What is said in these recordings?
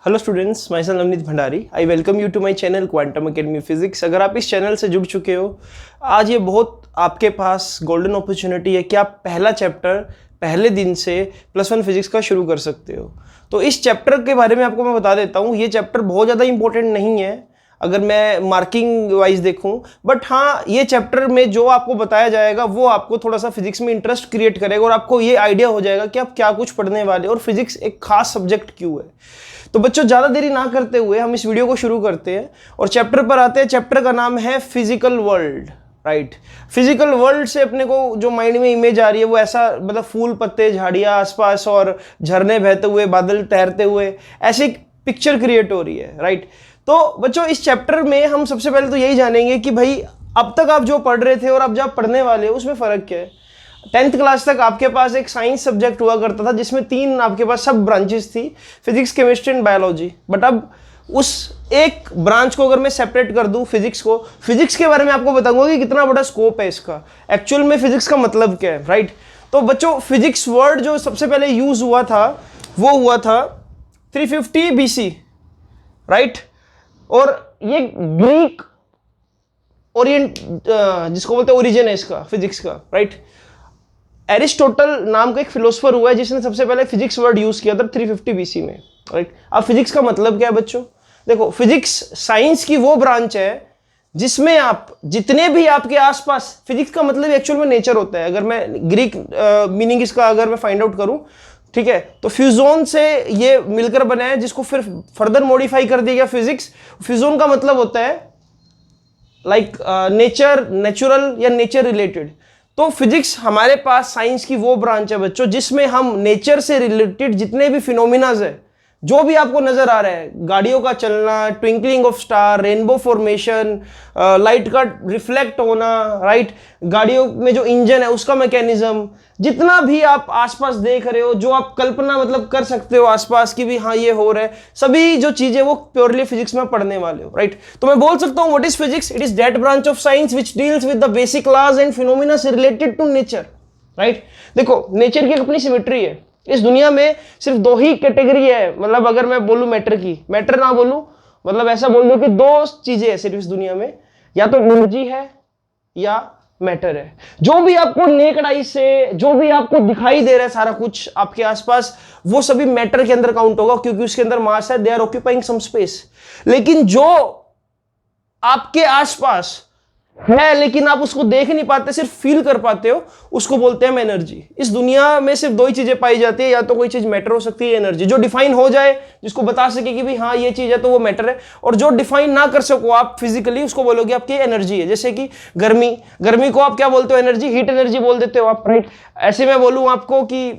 Hello students, my self Navneet Bhandari. I welcome you to my channel quantum academy physics. अगर आप इस channel से जुड़ चुके हो, आज ये बहुत आपके पास गोल्डन अपॉर्चुनिटी है कि आप पहला चैप्टर पहले दिन से +1 फिजिक्स का शुरू कर सकते हो। तो इस चैप्टर के बारे में आपको मैं बता देता हूँ। ये चैप्टर बहुत ज़्यादा इंपॉर्टेंट नहीं है अगर मैं मार्किंग वाइज देखूं, बट हाँ, ये चैप्टर में जो आपको बताया जाएगा वो आपको थोड़ा सा फिजिक्स में इंटरेस्ट क्रिएट करेगा और आपको ये आइडिया हो जाएगा कि आप क्या कुछ पढ़ने वाले और फिजिक्स एक खास सब्जेक्ट क्यों है। तो बच्चों, ज़्यादा देरी ना करते हुए हम इस वीडियो को शुरू करते हैं और चैप्टर पर आते हैं। चैप्टर का नाम है physical world, right. Physical world से अपने को जो माइंड में इमेज आ रही है वो ऐसा, मतलब फूल पत्ते झाड़ियाँ आसपास और झरने बहते हुए, बादल तैरते हुए, ऐसी एक पिक्चर क्रिएट हो रही है, राइट। तो बच्चों, इस चैप्टर में हम सबसे पहले तो यही जानेंगे कि भाई अब तक आप जो पढ़ रहे थे और अब जो आप पढ़ने वाले हो उसमें फ़र्क क्या है। 10th क्लास तक आपके पास एक साइंस सब्जेक्ट हुआ करता था जिसमें 3 आपके पास सब ब्रांचेस थी, physics, chemistry and biology. But अब उस एक ब्रांच को अगर मैं सेपरेट कर दूं, फिजिक्स को, फिजिक्स के बारे में आपको बताऊंगा कि कितना बड़ा स्कोप है इसका, एक्चुअल में फिजिक्स का मतलब क्या है, राइट। तो बच्चों, फिजिक्स वर्ड जो सबसे पहले यूज हुआ था वो हुआ था 350 BC, राइट। और ये ग्रीक ओरिएंट, जिसको बोलते हैं ओरिजिन है इसका, फिजिक्स का, राइट। एरिस्टोटल नाम का एक फिलोसफर हुआ है जिसने सबसे पहले फिजिक्स वर्ड यूज किया था 350 BC में, राइट। अब फिजिक्स का मतलब क्या है बच्चों? देखो, फिजिक्स साइंस की वो ब्रांच है जिसमें आप जितने भी आपके आसपास, फिजिक्स का मतलब एक्चुअल में नेचर होता है। अगर मैं ग्रीक मीनिंग इसका अगर मैं फाइंड आउट करूं, ठीक है, तो फ्यूजोन से ये मिलकर बना है जिसको फिर फर्दर मॉडिफाई कर दिया गया फिजिक्स। फ्यूजोन का मतलब होता है लाइक नेचर, नेचुरल या नेचर रिलेटेड। तो फिजिक्स हमारे पास साइंस की वो ब्रांच है बच्चों जिसमें हम नेचर से रिलेटेड जितने भी फिनोमिनाज है, जो भी आपको नजर आ रहा है, गाड़ियों का चलना, twinkling of star, rainbow formation, light का रिफ्लेक्ट होना, राइट, गाड़ियों में जो इंजन है उसका मैकेनिज्म, जितना भी आप आसपास देख रहे हो, जो आप कल्पना मतलब कर सकते हो आसपास की भी, हाँ ये हो रहा है, सभी जो चीजें वो प्योरली फिजिक्स में पढ़ने वाले हो, राइट। तो मैं बोल सकता हूं, what is physics? It is that branch of science which deals with the basic laws and phenomena related to nature, right. देखो, नेचर की अपनी सिमेट्री है। इस दुनिया में सिर्फ 2 ही कैटेगरी है, मतलब अगर मैं बोलूं मैटर की, मैटर ना बोलूं, मतलब ऐसा बोल दो कि 2 चीजें हैं सिर्फ इस दुनिया में, या तो एनर्जी है या मैटर है। जो भी आपको नेकेड आई से, जो भी आपको दिखाई दे रहा है सारा कुछ आपके आसपास, वो सभी मैटर के अंदर काउंट होगा क्योंकि उसके अंदर मास है, they are occupying some space. लेकिन जो आपके आसपास है लेकिन आप उसको देख नहीं पाते, सिर्फ फील कर पाते हो, उसको बोलते हैं एनर्जी। इस दुनिया में सिर्फ 2 ही चीजें पाई जाती है, या तो कोई चीज मैटर हो सकती है, एनर्जी। जो डिफाइन हो जाए, जिसको बता सके कि भाई हाँ ये चीज है, तो वो मैटर है। और जो डिफाइन ना कर सको आप फिजिकली, उसको बोलोगे आपकी एनर्जी है। जैसे कि गर्मी, गर्मी को आप क्या बोलते हो? एनर्जी, हीट एनर्जी बोल देते हो आप, राइट। ऐसे मैं बोलूं आपको कि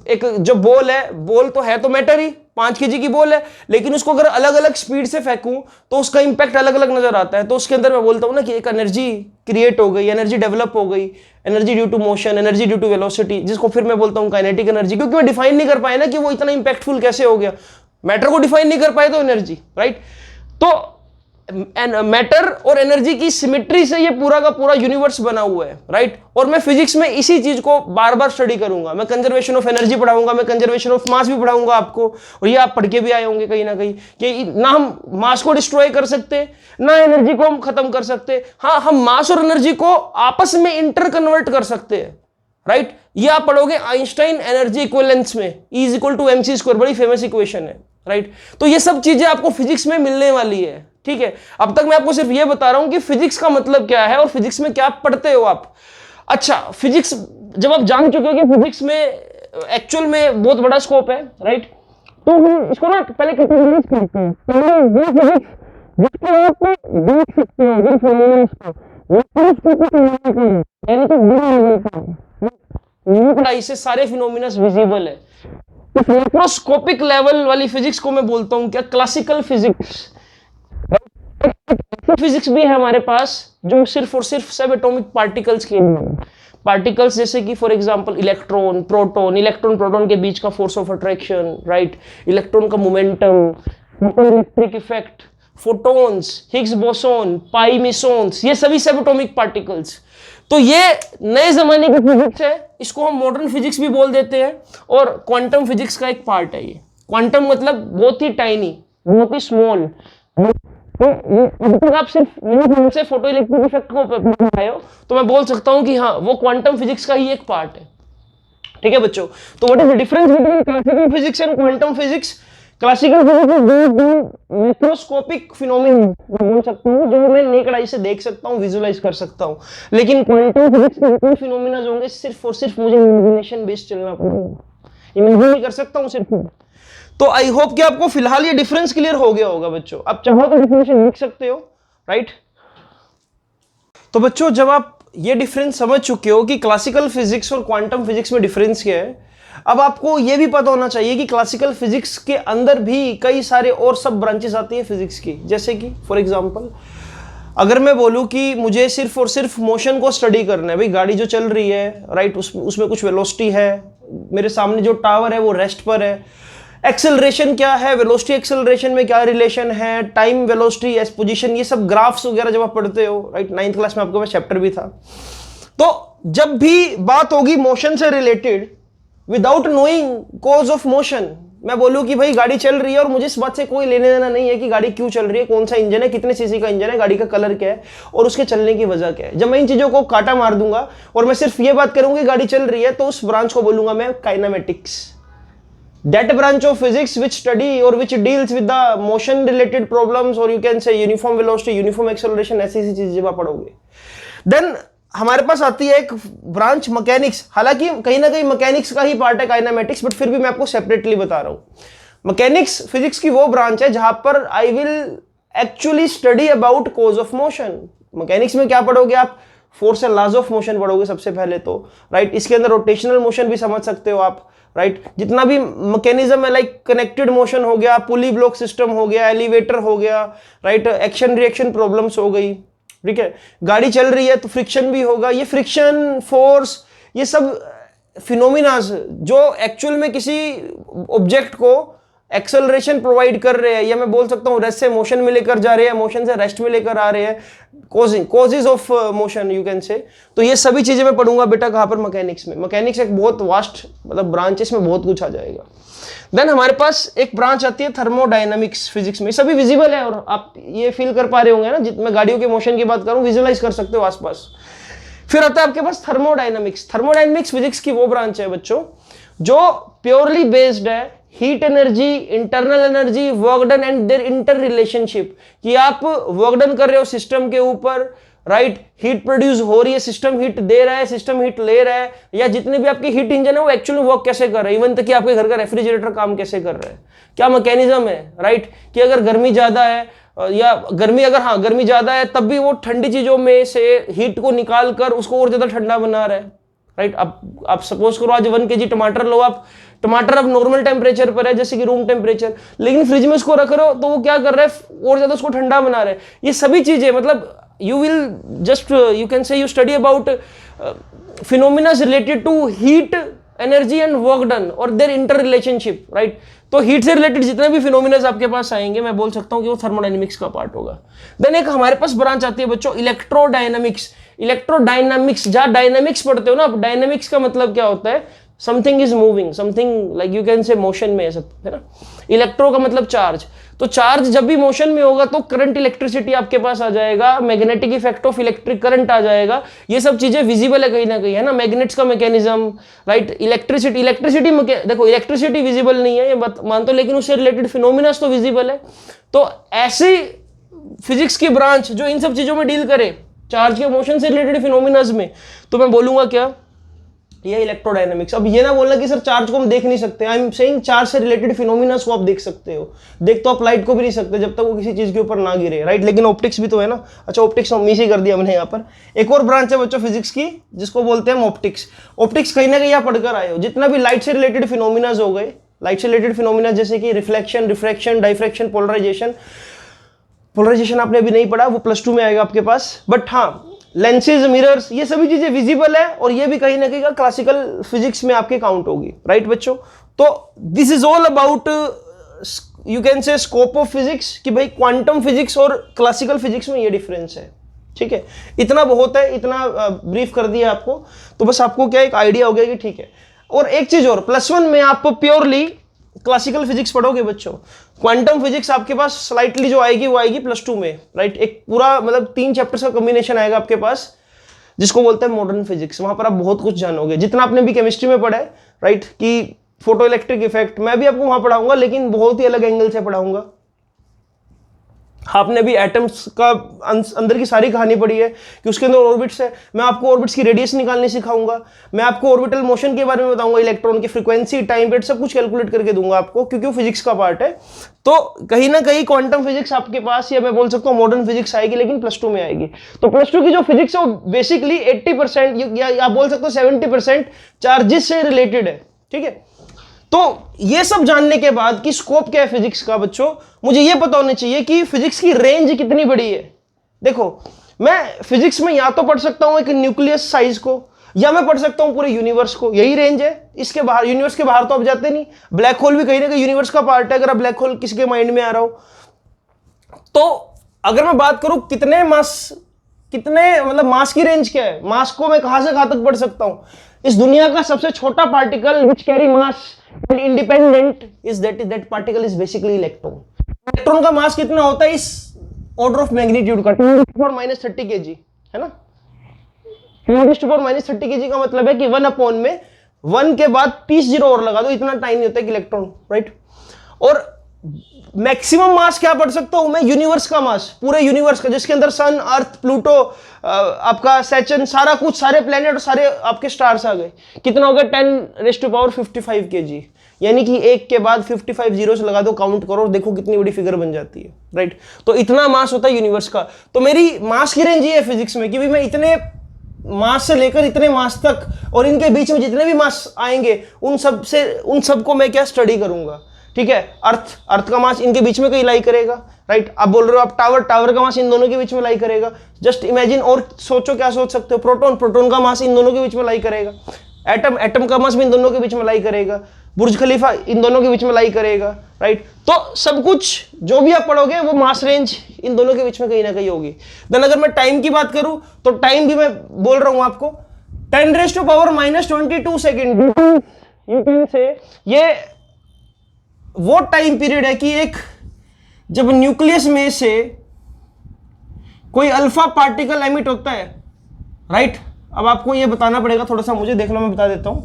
एक जो बॉल है, बॉल तो है तो मैटर ही, 5 kg की बॉल है, लेकिन उसको अगर अलग अलग स्पीड से फेंकूं तो उसका इंपैक्ट अलग अलग नजर आता है। तो उसके अंदर मैं बोलता हूं ना कि एक एनर्जी क्रिएट हो गई, एनर्जी डेवलप हो गई, energy due to motion, energy due to velocity, जिसको फिर मैं बोलता हूं काइनेटिक एनर्जी, क्योंकि मैं डिफाइन नहीं कर पाया ना कि वो इतना इंपैक्टफुल कैसे हो गया। मैटर को डिफाइन नहीं कर पाए तो एनर्जी, राइट। तो मैटर और एनर्जी की सिमेट्री से ये पूरा का पूरा यूनिवर्स बना हुआ है, राइट। और मैं फिजिक्स में इसी चीज को बार बार स्टडी करूंगा। मैं कंजर्वेशन ऑफ एनर्जी पढ़ाऊंगा, मैं कंजर्वेशन ऑफ मास भी पढ़ाऊंगा आपको, और ये आप पढ़ के भी आए होंगे कहीं ना कहीं कि ना हम मास को डिस्ट्रॉय कर सकते, ना एनर्जी को हम खत्म कर सकते। हाँ, हम मास और एनर्जी को आपस में इंटर कन्वर्ट कर सकते हैं, राइट। ये आप पढ़ोगे आइंस्टाइन एनर्जी इक्विवेलेंस में, E is equal to mc², बड़ी फेमस इक्वेशन है, राइट। तो ये सब चीजें आपको फिजिक्स में मिलने वाली है, ठीक है। अब तक मैं आपको सिर्फ ये बता रहा हूं कि फिजिक्स का मतलब क्या है और फिजिक्स में क्या पढ़ते हो आप। अच्छा, फिजिक्स जब आप जान चुके हो कि फिजिक्स में एक्चुअल में बहुत बड़ा स्कोप है, राइट, तो हम इसको ना पहले कैटेगराइज करते हैं। पहले वो फिजिक्स जिसको आप देख सकते हो, जिन फिनोमेनन्स को, यानी कि सारे फिनोमेनन्स विजिबल है। तो माइक्रोस्कोपिक लेवल वाली फिजिक्स को मैं बोलता हूं क्या? Classical physics. फिजिक्स भी है हमारे पास जो सिर्फ और सिर्फ सब एटॉमिक पार्टिकल्स के पार्टिकल्स, जैसे कि for example electron, proton, electron proton के बीच का force of attraction, right, electron का momentum, electric effect, photons, Higgs boson, pi mesons, ये सभी सब एटॉमिक पार्टिकल्स। तो ये नए जमाने की फिजिक्स है, इसको हम मॉडर्न फिजिक्स भी बोल देते हैं और क्वांटम फिजिक्स का एक पार्ट है ये, क्वांटम मतलब बहुत ही टाइनी, बहुत ही स्मॉल। तो ये अब तक आप सिर्फ हमसे फोटो इलेक्ट्रिक इफेक्ट को पढ़ाए हो, तो मैं बोल सकता हूं कि हाँ वो क्वांटम फिजिक्स का ही एक पार्ट है। ठीक है बच्चों, तो what is the difference between classical physics and quantum physics? Classical physics microscopic phenomena बोल सकता हूँ, जो मैं नेकड आई से देख सकता हूँ, विजुअलाइज कर सकता हूँ। लेकिन क्वांटम फिजिक्स के जितने फिनोमेना होंगे सिर्फ और सिर्फ मुझे इमेजिनेशन बेस्ड चलना पड़ेगा, इमेजिन नहीं कर सकता हूँ सिर्फ। तो आई होप कि आपको फिलहाल ये डिफरेंस क्लियर हो गया होगा बच्चों। आप चाहो तो डिफिनेशन लिख सकते हो, राइट? तो बच्चों जब आप ये डिफरेंस समझ चुके हो कि क्लासिकल फिजिक्स और क्वांटम फिजिक्स में डिफरेंस क्या है, अब आपको ये भी पता होना चाहिए कि क्लासिकल फिजिक्स के अंदर भी कई सारे और सब ब्रांचेस आती है फिजिक्स की। जैसे कि फॉर एग्जांपल अगर मैं बोलूं कि मुझे सिर्फ और सिर्फ मोशन को स्टडी करना है, भाई गाड़ी जो चल रही है, राइट, उसमें कुछ वेलोसिटी है, मेरे सामने जो टावर है वो रेस्ट पर है, एक्सेलरेशन क्या है, वेलोसिटी एक्सेलरेशन में क्या रिलेशन है, टाइम वेलोसिटी एस पोजीशन, ये सब ग्राफ्स वगैरह जब आप पढ़ते हो, राइट, 9th क्लास में आपके पास चैप्टर भी था। तो जब भी बात होगी मोशन से related, without knowing cause of motion, मैं बोलूं कि भाई गाड़ी चल रही है और मुझे इस बात से कोई लेने देना नहीं है कि गाड़ी क्यों चल रही है, कौन सा इंजन है, कितने सीसी का इंजन है, गाड़ी का कलर क्या है और उसके चलने की वजह क्या है, जब मैं इन चीजों को काटा मार दूंगा और मैं सिर्फ ये बात करूंगी गाड़ी चल रही है, तो उस ब्रांच को बोलूंगा मैं kinematics. That branch of physics which study or which deals with the motion related problems, or you can say uniform velocity, uniform acceleration, ऐसी चीजें जब आप पढ़ोगे। देन हमारे पास आती है एक ब्रांच मैकेनिक्स, हालांकि कहीं ना कहीं मैकेनिक्स का ही पार्ट है काइनेमेटिक्स, बट फिर भी मैं आपको सेपरेटली बता रहा हूं। मैकेनिक्स फिजिक्स की वो ब्रांच है जहां पर I will actually study about cause of motion. Mechanics में क्या पढ़ोगे आप? Force and laws of motion पढ़ोगे सबसे पहले तो, राइट। इसके अंदर रोटेशनल मोशन भी समझ सकते हो आप, राइट। जितना भी मैकेनिज्म है, लाइक कनेक्टेड मोशन हो गया, पुली ब्लॉक सिस्टम हो गया, एलिवेटर हो गया, राइट, एक्शन रिएक्शन प्रॉब्लम्स हो गई, ठीक है। गाड़ी चल रही है तो फ्रिक्शन भी होगा, ये फ्रिक्शन, फोर्स, ये सब फिनोमिनाज जो एक्चुअल में किसी ऑब्जेक्ट को एक्सेलरेशन प्रोवाइड कर रहे हैं, या मैं बोल सकता हूं रेस्ट से मोशन में लेकर जा रहे हैं, मोशन से रेस्ट में लेकर आ रहे हैं, causes of motion you can से। तो ये सभी चीजें मैं पढ़ूंगा बेटा कहां पर? मैकेनिक्स में। मैकेनिक्स एक बहुत वास्ट मतलब ब्रांचेस में बहुत कुछ आ जाएगा। देन हमारे पास एक ब्रांच आती है थर्मोडायनामिक्स फिजिक्स में, सभी विजिबल है और आप ये फील कर पा रहे होंगे ना, जितना गाड़ियों के मोशन की बात करूं, विजुअलाइज कर सकते हो आसपास। फिर आता है आपके पास थर्मोडायनामिक्स। थर्मोडायनामिक्स फिजिक्स की वो ब्रांच है बच्चों जो प्योरली बेस्ड है heat energy, internal energy, work done and their inter relationship, कि आप वर्क डन कर रहे हो सिस्टम के ऊपर, राइट, हीट प्रोड्यूस हो रही है, सिस्टम हीट दे रहा है, सिस्टम हीट ले रहा है, या जितने भी आपके हीट इंजन है वो एक्चुअली वर्क कैसे कर रहे हैं, इवन तक कि आपके घर का रेफ्रिजरेटर काम कैसे कर रहा है, क्या मैकेनिज्म है, राइट, कि अगर गर्मी ज्यादा है या गर्मी अगर हाँ गर्मी ज्यादा है तब भी वो ठंडी चीजों में से हीट को निकाल कर उसको और ज्यादा ठंडा बना रहा है, राइट। आप सपोज करो आज 1 kg टमाटर लो, आप टमाटर अब नॉर्मल टेम्परेचर पर है जैसे कि रूम टेम्परेचर, लेकिन फ्रिज में उसको रख रहे हो तो वो क्या कर रहा है और ज्यादा उसको ठंडा बना रहा है। ये सभी चीजें मतलब you will just you can say you study about phenomena related to heat, energy and work done और देयर इंटर रिलेशनशिप, राइट। तो हीट से रिलेटेड जितने भी फिनोमिना आपके पास आएंगे मैं बोल सकता हूं कि वो थर्मोडायनेमिक्स का पार्ट होगा। देन एक हमारे पास ब्रांच आती है बच्चों इलेक्ट्रोडायनामिक्स। इलेक्ट्रोडायनामिक्स, जहां डायनामिक्स पढ़ते हो ना, डायनामिक्स का मतलब क्या होता है? Something is moving, something like you can से मोशन में, सब है ना। इलेक्ट्रो का मतलब चार्ज, तो चार्ज जब भी मोशन में होगा तो करंट इलेक्ट्रिसिटी आपके पास आ जाएगा, magnetic effect of electric current आ जाएगा। ये सब चीजें विजिबल है कहीं ना कहीं, है ना, मैग्नेट्स का मैकेनिज्म, राइट। इलेक्ट्रिसिटी देखो इलेक्ट्रिसिटी विजिबल नहीं है ये बात मानते हो, लेकिन उससे रिलेटेड फिनोमिना तो विजिबल है। तो ऐसी फिजिक्स की ब्रांच जो इन सब चीजों में डील करे, चार्ज के मोशन से रिलेटेड फिनोमिनाज में, तो मैं बोलूंगा क्या? ये इलेक्ट्रोडायनामिक्स। अब ये ना बोलना कि सर चार्ज को हम देख नहीं सकते, आई एम सेइंग चार्ज से रिलेटेड फिनोमिना को आप देख सकते हो। देख तो आप लाइट को भी नहीं सकते जब तक वो किसी चीज के ऊपर ना गिरे, राइट, लेकिन ऑप्टिक्स भी तो है ना। अच्छा, ऑप्टिक्स मिस ही कर दिया हमने यहाँ पर। एक और ब्रांच है बच्चों फिजिक्स की जिसको बोलते हैं ऑप्टिक्स। ऑप्टिक्स कहीं ना कहीं आप पढ़कर आए हो, जितना भी लाइट से रिलेटेड फिनोमिना हो गए, लाइट से रिलेटेड फिनोमिना जैसे कि reflection, refraction, diffraction, polarization. Polarization आपने अभी नहीं पढ़ा, वो +2 में आएगा आपके पास, बट हाँ लेंसेज, मिरर्स, ये सभी चीजें विजिबल है और ये भी कहीं ना कहीं क्लासिकल फिजिक्स में आपके काउंट होगी, राइट बच्चों। तो this is all about you can से स्कोप ऑफ फिजिक्स, कि भाई क्वांटम फिजिक्स और क्लासिकल फिजिक्स में ये डिफरेंस है, ठीक है। इतना बहुत है, इतना ब्रीफ कर दिया आपको, तो बस आपको क्या एक आइडिया हो गया कि ठीक है। और एक चीज और, +1 में आप प्योरली क्लासिकल फिजिक्स पढ़ोगे बच्चों, क्वांटम फिजिक्स आपके पास स्लाइटली जो आएगी वो आएगी +2 में, राइट। एक पूरा मतलब 3 चैप्टर्स का कॉम्बिनेशन आएगा आपके पास, जिसको बोलते हैं मॉडर्न फिजिक्स। वहां पर आप बहुत कुछ जानोगे, जितना आपने भी केमिस्ट्री में पढ़ा है, राइट, कि फोटो इलेक्ट्रिक इफेक्ट, मैं भी आपको वहां पढ़ाऊंगा, लेकिन बहुत ही अलग एंगल से पढ़ाऊंगा। आपने भी एटम्स का अंदर की सारी कहानी पढ़ी है कि उसके अंदर ऑर्बिट्स है, मैं आपको ऑर्बिट्स की रेडियस निकालनी सिखाऊंगा, मैं आपको ऑर्बिटल मोशन के बारे में बताऊंगा, इलेक्ट्रॉन की फ्रीक्वेंसी, टाइम पीरियड, सब कुछ कैलकुलेट करके दूंगा आपको, क्योंकि वो फिजिक्स का पार्ट है। तो कहीं ना कहीं क्वांटम फिजिक्स आपके पास, या मैं बोल सकता हूँ मॉडर्न फिजिक्स आएगी, लेकिन +2 में आएगी। तो +2 की जो फिजिक्स है वो बेसिकली 80% या आप बोल सकते हो 70% चार्जेस से रिलेटेड है, ठीक है। तो ये सब जानने के बाद कि स्कोप क्या है फिजिक्स का बच्चों, मुझे ये पता होना चाहिए कि फिजिक्स की रेंज कितनी बड़ी है। देखो, मैं फिजिक्स में या तो पढ़ सकता हूं एक न्यूक्लियस साइज को, या मैं पढ़ सकता हूं पूरे यूनिवर्स को, यही रेंज है। इसके बाहर, यूनिवर्स के बाहर तो आप जाते नहीं। ब्लैक होल भी कहीं ना कहीं यूनिवर्स का पार्ट है, अगर आप ब्लैक होल किसी के माइंड में आ रहा हो तो। अगर मैं बात करूं कितने मतलब मास की रेंज क्या है, मास को मैं कहां से कहां तक पढ़ सकता हूं। इस दुनिया का सबसे छोटा particle which carry mass and independent is that particle is basically electron. Electron का मास कितना होता है इस ऑर्डर ऑफ मैग्नीट्यूड का, 10⁻30 kg, है ना। 10⁻30 kg का मतलब है कि 1 में 1 के बाद 30 जीरो और लगा दो, इतना टाइम होता है कि इलेक्ट्रॉन, राइट। और मैक्सिमम मास क्या पढ़ सकता हूं मैं, यूनिवर्स का मास, पूरे यूनिवर्स का, जिसके अंदर सन, अर्थ, प्लूटो, आपका सैटर्न, सारा कुछ, सारे प्लेनेट और सारे आपके स्टार्स आ गए। कितना हो गया, 10⁻55 kg, यानी कि 1 के बाद 55 जीरो से लगा दो, काउंट करो, देखो कितनी बड़ी फिगर बन जाती है, राइट। तो इतना मास होता है यूनिवर्स का। तो मेरी मास की रेंज ये है फिजिक्स में कि मैं इतने मास से लेकर इतने मास तक, और इनके बीच में जितने भी मास आएंगे उन सब को मैं क्या स्टडी करूंगा, ठीक है। अर्थ का मास इनके बीच में कहीं लाई करेगा, राइट। आप बोल रहे हो आप टावर का मास इन दोनों के बीच में लाई करेगा। जस्ट इमेजिन, और सोचो क्या सोच सकते हो, प्रोटॉन का मास इन दोनों के बीच में लाई करेगा। एटम का मास भी इन दोनों के बीच में लाई करेगा। बुर्ज खलीफा इन दोनों के बीच में लाई करेगा, राइट। तो सब कुछ जो भी आप पढ़ोगे वो मास रेंज इन दोनों के बीच में कहीं ना कहीं होगी। देन अगर मैं टाइम की बात करूं तो टाइम भी मैं बोल रहा हूं आपको 10⁻22 सेकेंड। यू कैन से ये वो टाइम पीरियड है कि एक जब न्यूक्लियस में से कोई अल्फा पार्टिकल एमिट होता है, राइट। अब आपको ये बताना पड़ेगा थोड़ा सा, मुझे देखना, मैं बता देता हूं।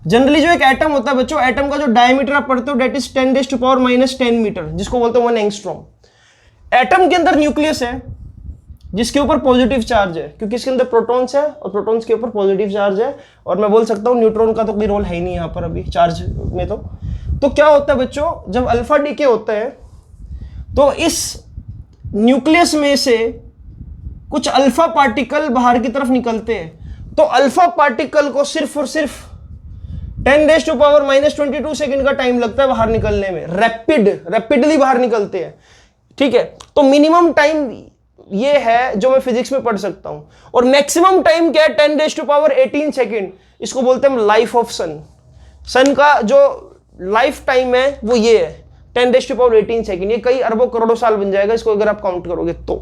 जनरली जो एक एटम होता है बच्चों, एटम का जो डायमीटर आप पढ़ते हो डेट इज 10⁻10 मीटर, जिसको बोलते हैं 1 एंगस्ट्रॉम। एटम के अंदर न्यूक्लियस है जिसके ऊपर पॉजिटिव चार्ज है, क्योंकि इसके अंदर प्रोटॉन्स है और प्रोटॉन्स के ऊपर पॉजिटिव चार्ज है। और मैं बोल सकता हूं न्यूट्रॉन का तो कोई रोल है ही नहीं यहां पर अभी चार्ज में। तो क्या होता है बच्चों, जब अल्फा डीके होता है तो इस न्यूक्लियस में से कुछ अल्फा पार्टिकल बाहर की तरफ निकलते हैं। तो अल्फा पार्टिकल को सिर्फ और सिर्फ 10⁻22 सेकेंड का टाइम लगता है बाहर निकलने में। रैपिडली बाहर निकलते हैं, ठीक है। तो मिनिमम टाइम ये है जो मैं फिजिक्स में पढ़ सकता हूं, और मैक्सिमम टाइम क्या है, 10⁻18 सेकेंड। इसको बोलते हैं लाइफ ऑफ सन का जो लाइफ टाइम है वो ये है 10⁻18 सेकेंड। ये कई अरबों करोड़ों साल बन जाएगा इसको अगर आप काउंट करोगे तो,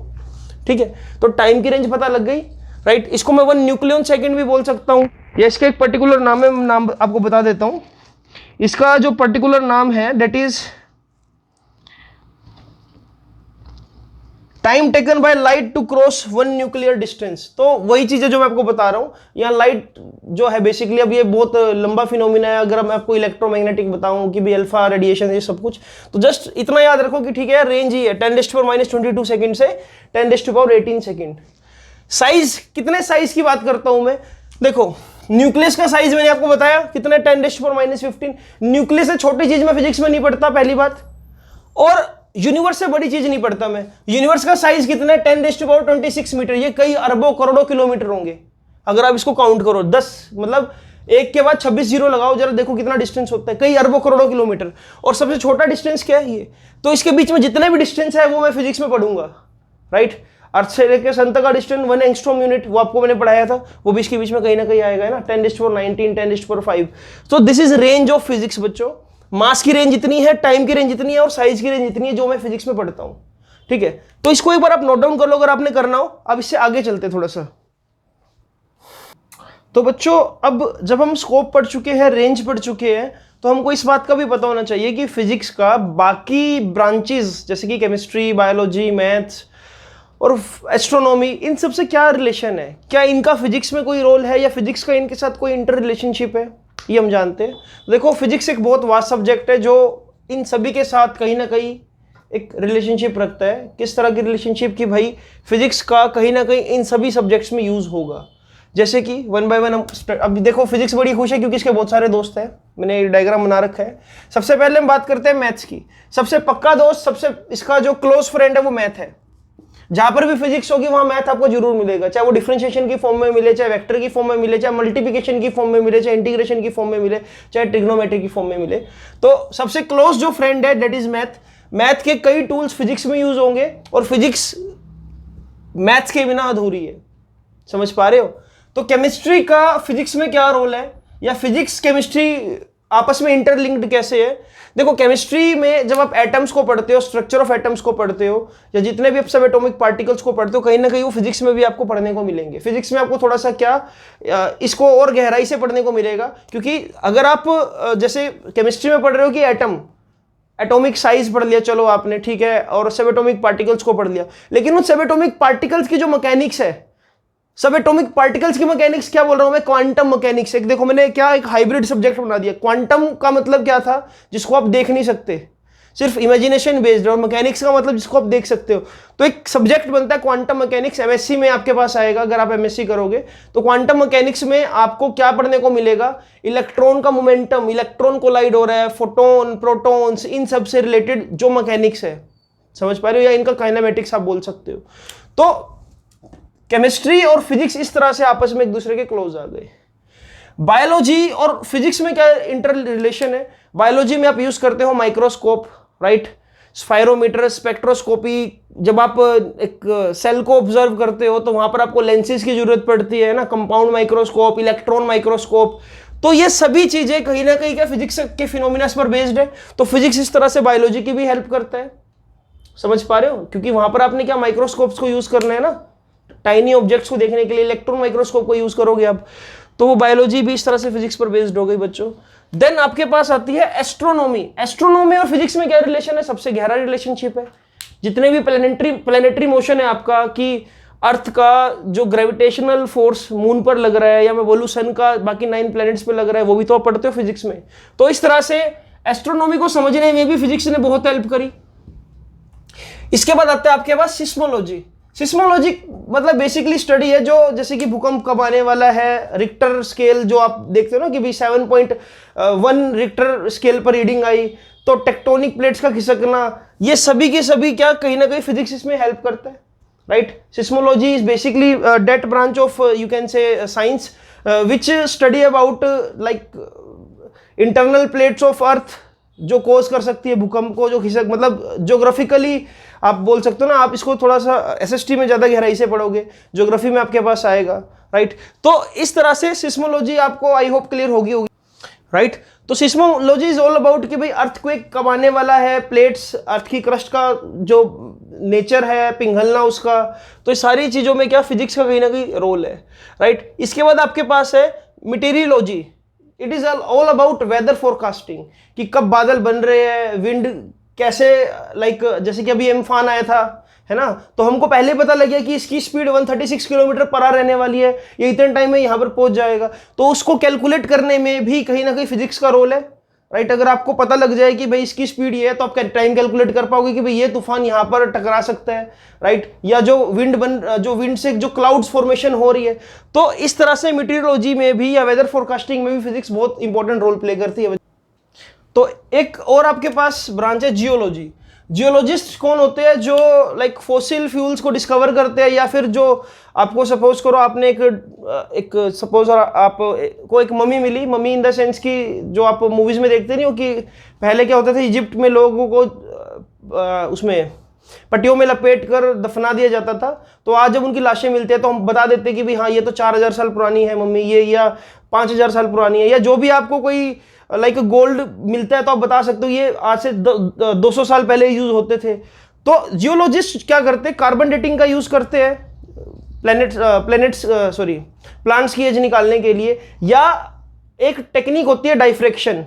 ठीक है। तो टाइम की रेंज पता लग गई, राइट। इसको मैं 1 न्यूक्लियन सेकेंड भी बोल सकता हूं, या इसका एक पर्टिकुलर नाम है, नाम आपको बता देता हूं। इसका जो पर्टिकुलर नाम है that is time taken by light to cross 1 nuclear distance. तो वही चीजें जो मैं आपको बता रहा हूं, यहाँ लाइट जो है बेसिकली, अब ये बहुत लंबा फिनोमिना है। अगर मैं आपको इलेक्ट्रोमैग्नेटिक बताऊं कि भी अल्फा रेडिएशन ये सब कुछ, तो जस्ट इतना याद रखो कि ठीक है रेंज ही है 10⁻22 सेकेंड से 10⁻18 सेकेंड। साइज, कितने साइज की बात करता हूं मैं, देखो न्यूक्लियस का साइज मैंने आपको बताया कितना, 10⁻15। न्यूक्लियस से छोटी चीज में फिजिक्स में नहीं पढ़ता, पहली बात। और यूनिवर्स से बड़ी चीज नहीं पढ़ता मैं। यूनिवर्स का साइज कितना है, 10⁻26 मीटर। ये कई अरबों करोड़ों किलोमीटर होंगे अगर आप इसको काउंट करो। 10 मतलब 1 के बाद 26 जीरो लगाओ, जरा देखो कितना डिस्टेंस होता है, कई अरबों करोड़ों किलोमीटर। और सबसे छोटा डिस्टेंस क्या है, ये। तो इसके बीच में जितने भी डिस्टेंस है वो मैं फिजिक्स में पढ़ूंगा, राइट। अर्थ से लेकर सन तक का डिस्टेंस 1 एंगस्ट्रॉम यूनिट, वो आपको मैंने पढ़ाया था, वो भी इसके बीच में कहीं ना कहीं आएगा, है ना। 10⁻19, 10⁻5। तो this is range of physics बच्चों। मास की रेंज इतनी है, टाइम की रेंज इतनी है, और साइज की रेंज इतनी है जो मैं फिजिक्स में पढ़ता हूं, ठीक है। तो इसको एक बार आप नोट डाउन कर लो अगर आपने करना हो। अब इससे आगे चलते थोड़ा सा। तो बच्चों अब जब हम स्कोप पढ़ चुके हैं, रेंज पढ़ चुके हैं, तो हमको इस बात का भी पता होना चाहिए कि फिजिक्स का बाकी ब्रांचेस जैसे कि केमिस्ट्री, बायोलॉजी, मैथ्स और एस्ट्रोनॉमी, इन सब से क्या रिलेशन है, क्या इनका फिजिक्स में कोई रोल है या फिजिक्स का इनके साथ कोई इंटर रिलेशनशिप है, ये हम जानते हैं। देखो फिजिक्स एक बहुत वास्ट सब्जेक्ट है जो इन सभी के साथ कहीं ना कहीं एक रिलेशनशिप रखता है। किस तरह की रिलेशनशिप कि भाई फिजिक्स का कहीं ना कहीं इन सभी सब्जेक्ट्स में यूज होगा। जैसे कि वन बाय वन हम अभी देखो फिजिक्स बड़ी खुश है क्योंकि इसके बहुत सारे दोस्त हैं, मैंने डायग्राम बना रखा है। सबसे पहले हम बात करते हैं मैथ्स की। सबसे पक्का दोस्त, सबसे इसका जो क्लोज फ्रेंड है वो मैथ है। जहां पर भी फिजिक्स होगी वहां मैथ आपको जरूर मिलेगा, चाहे वो डिफरेंशिएशन की फॉर्म में मिले, चाहे वेक्टर की फॉर्म में मिले, चाहे मल्टीप्लिकेशन की फॉर्म में मिले, चाहे इंटीग्रेशन की फॉर्म में मिले, चाहे ट्रिग्नोमेट्री की फॉर्म में मिले। तो सबसे क्लोज जो फ्रेंड है दैट इज मैथ। मैथ के कई टूल्स फिजिक्स में यूज होंगे और फिजिक्स मैथ्स के बिना अधूरी है। समझ पा रहे हो? तो केमिस्ट्री का फिजिक्स में क्या रोल है या फिजिक्स केमिस्ट्री आपस में इंटरलिंक्ड कैसे है? देखो केमिस्ट्री में जब आप एटम्स को पढ़ते हो, स्ट्रक्चर ऑफ एटम्स को पढ़ते हो या जितने भी आप सब एटॉमिक पार्टिकल्स को पढ़ते हो, कहीं ना कहीं वो फिजिक्स में भी आपको पढ़ने को मिलेंगे। फिजिक्स में आपको थोड़ा सा क्या इसको और गहराई से पढ़ने को मिलेगा, क्योंकि अगर आप जैसे केमिस्ट्री में पढ़ रहे हो कि एटॉमिक साइज पढ़ लिया चलो आपने, ठीक है, और सब एटॉमिक पार्टिकल्स को पढ़ लिया, लेकिन उन सब एटॉमिक पार्टिकल्स की जो मैकेनिक्स है, सब एटॉमिक पार्टिकल्स की मैकेनिक्स, क्या बोल रहा हूं मैं, क्वांटम मैकेनिक्स। एक देखो मैंने क्या एक हाइब्रिड सब्जेक्ट बना दिया। क्वांटम का मतलब क्या था? जिसको आप देख नहीं सकते, सिर्फ इमेजिनेशन बेस्ड, और मैकेनिक्स का मतलब जिसको आप देख सकते हो। तो एक सब्जेक्ट बनता है क्वांटम मैकेनिक्स, एमएससी में आपके पास आएगा अगर आप एमएससी करोगे तो। क्वांटम मैकेनिक्स में आपको क्या पढ़ने को मिलेगा? इलेक्ट्रॉन का मोमेंटम, इलेक्ट्रॉन कोलाइड हो रहा है, फोटोन, प्रोटॉन्स, इन सब से रिलेटेड जो मैकेनिक्स है, समझ पा रहे हो, या इनका काइनेमेटिक्स आप बोल सकते हो। तो केमिस्ट्री और फिजिक्स इस तरह से आपस में एक दूसरे के क्लोज आ गए। बायोलॉजी और फिजिक्स में क्या इंटर रिलेशन है? बायोलॉजी में आप यूज करते हो माइक्रोस्कोप, राइट, स्पायरोमीटर, स्पेक्ट्रोस्कोपी। जब आप एक सेल को ऑब्जर्व करते हो तो वहां पर आपको लेंसेज की जरूरत पड़ती है ना, कंपाउंड माइक्रोस्कोप, इलेक्ट्रॉन माइक्रोस्कोप। तो ये सभी चीजें कहीं ना कहीं क्या फिजिक्स के फिनोमिना पर बेस्ड है। तो फिजिक्स इस तरह से बायोलॉजी की भी हेल्प करता है। समझ पा रहे हो? क्योंकि वहां पर आपने क्या माइक्रोस्कोप्स को यूज करना है ना, टाइनी ऑब्जेक्ट्स को देखने के लिए इलेक्ट्रॉन माइक्रोस्कोप को यूज करोगे आप, तो वो बायोलॉजी भी इस तरह से फिजिक्स पर बेस्ड हो गई बच्चों। देन आपके पास आती है एस्ट्रोनॉमी। एस्ट्रोनॉमी और फिजिक्स में क्या रिलेशन है? सबसे गहरा रिलेशनशिप है। जितने भी प्लेनेटरी मोशन है आपका, कि अर्थ का जो ग्रेविटेशनल फोर्स मून पर लग रहा है, या मैं बोलूं सन का बाकी 9 प्लैनेट्स पे लग रहा है, वो भी तो आप पढ़ते हो फिजिक्स में। तो इस तरह से एस्ट्रोनॉमी को समझने में भी फिजिक्स ने बहुत हेल्प करी। इसके बाद आता है आपके पास सिस्मोलॉजी। सिस्मोलॉजी मतलब बेसिकली स्टडी है जो जैसे कि भूकंप कब आने वाला है, रिक्टर स्केल जो आप देखते हो ना कि भाई 7.1 रिक्टर स्केल पर रीडिंग आई, तो टेक्टोनिक प्लेट्स का खिसकना, ये सभी के सभी क्या कहीं ना कहीं फिजिक्स इसमें हेल्प करता है, right. Seismology is basically that branch of you can say science which study about like internal plates of earth जो कोज कर सकती है भूकंप को, जो खिसक, मतलब ज्योग्राफिकली आप बोल सकते हो ना। आप इसको थोड़ा सा एसएसटी में ज़्यादा गहराई से पढ़ोगे, ज्योग्राफी में आपके पास आएगा, राइट। तो इस तरह से सिस्मोलॉजी आपको आई होप क्लियर होगी, राइट। तो सिस्मोलॉजी इज ऑल अबाउट कि भाई अर्थक्वेक कब आने वाला है, प्लेट्स, अर्थ की क्रस्ट का जो नेचर है, पिघलना उसका, तो इस सारी चीज़ों में क्या फिजिक्स का कहीं ना कहीं रोल है, राइट। इसके बाद आपके पास है meteorology. It is all about weather forecasting, कि कब बादल बन रहे हैं, विंड कैसे, लाइक जैसे कि अभी एम्फान आया था, है ना, तो हमको पहले पता लग गया कि इसकी स्पीड 136 किलोमीटर पर आवर रहने वाली है, ये इतने टाइम में यहाँ पर पहुंच जाएगा। तो उसको कैलकुलेट करने में भी कहीं ना कहीं फिजिक्स का रोल है, राइट। अगर आपको पता लग जाए कि भाई इसकी स्पीड ये है तो आप टाइम कैलकुलेट कर पाओगे कि भाई ये तूफान यहाँ पर टकरा सकता है, राइट। या जो विंड से जो क्लाउड्स फॉर्मेशन हो रही है। तो इस तरह से मेटीरियोलॉजी में भी या वेदर फोरकास्टिंग में भी फिजिक्स बहुत इंपॉर्टेंट रोल प्ले करती है। तो एक और आपके पास ब्रांच है जियोलॉजी। जियोलॉजिस्ट कौन होते हैं? जो लाइक फॉसिल फ्यूल्स को डिस्कवर करते हैं, या फिर जो आपको सपोज करो आपने एक सपोज आप को एक ममी मिली, ममी इन द सेंस की जो आप मूवीज में देखते नहीं हो कि पहले क्या होता था, इजिप्ट में लोगों को उसमें पट्टियों में लपेट कर दफना दिया जाता था। तो आज जब उनकी लाशें मिलती है तो हम बता देते हैं कि भाई हाँ ये तो 4000 साल पुरानी है मम्मी, ये, या 5000 साल पुरानी है, या जो भी आपको कोई लाइक गोल्ड मिलता है तो आप बता सकते हो ये आज से 200 साल पहले यूज होते थे। तो जियोलॉजिस्ट क्या करते हैं? कार्बन डेटिंग का यूज करते हैं प्लैंट्स की एज निकालने के लिए, या एक टेक्निक होती है डाइफ्रेक्शन।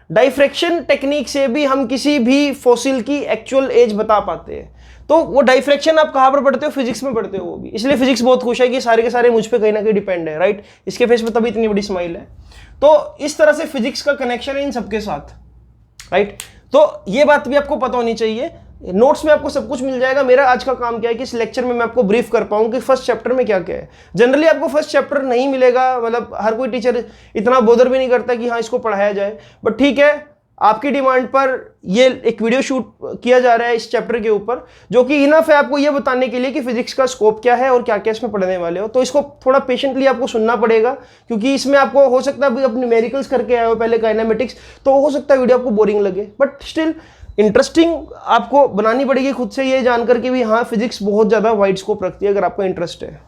डाइफ्रैक्शन टेक्निक से भी हम किसी भी फॉसिल की एक्चुअल एज बता पाते हैं। तो वो डाइफ्रैक्शन आप कहाँ पर पढ़ते हो? फिजिक्स में पढ़ते हो वो भी, इसलिए फिजिक्स बहुत खुश है कि सारे के सारे मुझ पे कहीं ना कहीं डिपेंड है, राइट। इसके फेस पे तभी इतनी बड़ी स्माइल है। तो इस तरह से फिजिक्स का कनेक्शन है इन सबके साथ, राइट। तो ये बात भी आपको पता होनी चाहिए। नोट्स में आपको सब कुछ मिल जाएगा। मेरा आज का काम क्या है कि इस लेक्चर में मैं आपको ब्रीफ कर पाऊँ कि फर्स्ट चैप्टर में क्या क्या है। जनरली आपको फर्स्ट चैप्टर नहीं मिलेगा, मतलब हर कोई टीचर इतना बोदर भी नहीं करता कि हाँ इसको पढ़ाया जाए, बट ठीक है, आपकी डिमांड पर ये एक वीडियो शूट किया जा रहा है इस चैप्टर के ऊपर, जो कि इनफ है आपको ये बताने के लिए कि फिजिक्स का स्कोप क्या है और क्या क्या इसमें पढ़ने वाले हो। तो इसको थोड़ा पेशेंटली आपको सुनना पड़ेगा, क्योंकि इसमें आपको हो सकता है अपने न्यूमेरिकल्स करके आए हो पहले, काइनेमेटिक्स, तो हो सकता है वीडियो आपको बोरिंग लगे, बट स्टिल इंटरेस्टिंग आपको बनानी पड़ेगी खुद से, ये जानकर कि भी हाँ फिजिक्स बहुत ज़्यादा वाइड स्कोप रखती है अगर आपको इंटरेस्ट है।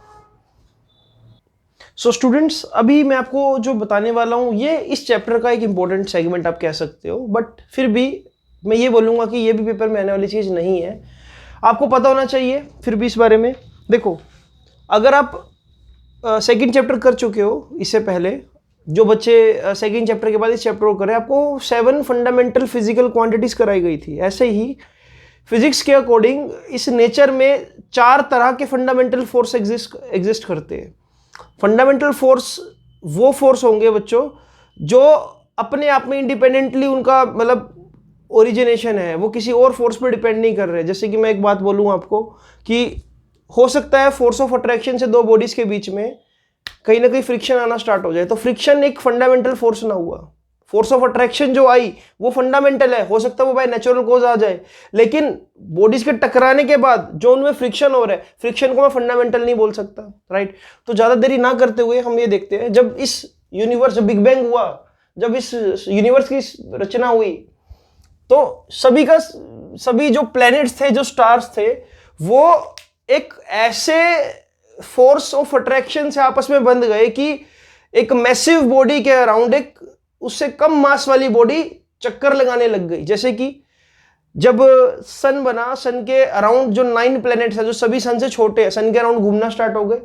सो स्टूडेंट्स, अभी मैं आपको जो बताने वाला हूँ ये इस चैप्टर का एक इंपॉर्टेंट सेगमेंट आप कह सकते हो, बट फिर भी मैं ये बोलूँगा कि ये भी पेपर में आने वाली चीज़ नहीं है, आपको पता होना चाहिए फिर भी इस बारे में। देखो, अगर आप सेकंड चैप्टर कर चुके हो इससे पहले, जो बच्चे सेकंड चैप्टर के बाद इस चैप्टर को करें, आपको 7 फंडामेंटल फिजिकल क्वांटिटीज कराई गई थी। ऐसे ही फिजिक्स के अकॉर्डिंग इस नेचर में 4 तरह के फंडामेंटल फोर्स एग्जिस्ट करते हैं। फंडामेंटल फोर्स वो फोर्स होंगे बच्चों जो अपने आप में इंडिपेंडेंटली उनका मतलब ओरिजिनेशन है, वो किसी और फोर्स पर डिपेंड नहीं कर रहे। जैसे कि मैं एक बात बोलूँ आपको कि हो सकता है फोर्स ऑफ अट्रैक्शन से 2 बॉडीज के बीच में कहीं ना कहीं फ्रिक्शन आना स्टार्ट हो जाए, तो फ्रिक्शन एक फंडामेंटल फोर्स ना हुआ। फोर्स ऑफ अट्रैक्शन जो आई वो फंडामेंटल है, हो सकता है वो बाय नेचुरल कॉज आ जाए, लेकिन बॉडीज के टकराने के बाद जो उनमें फ्रिक्शन हो रहा है, फ्रिक्शन को मैं फंडामेंटल नहीं बोल सकता, राइट। तो ज्यादा देरी ना करते हुए हम ये देखते हैं, जब इस यूनिवर्स, जब बिग बैंग हुआ, जब इस यूनिवर्स की रचना हुई, तो सभी जो प्लैनेट्स थे, जो स्टार्स थे, वो एक ऐसे फोर्स ऑफ अट्रैक्शन से आपस में बंध गए कि एक मैसिव बॉडी के अराउंड एक उससे कम मास वाली बॉडी चक्कर लगाने लग गई। जैसे कि जब सन बना, सन के अराउंड जो 9 प्लैनेट्स हैं, जो सभी सन से छोटे हैं, सन के अराउंड घूमना स्टार्ट हो गए,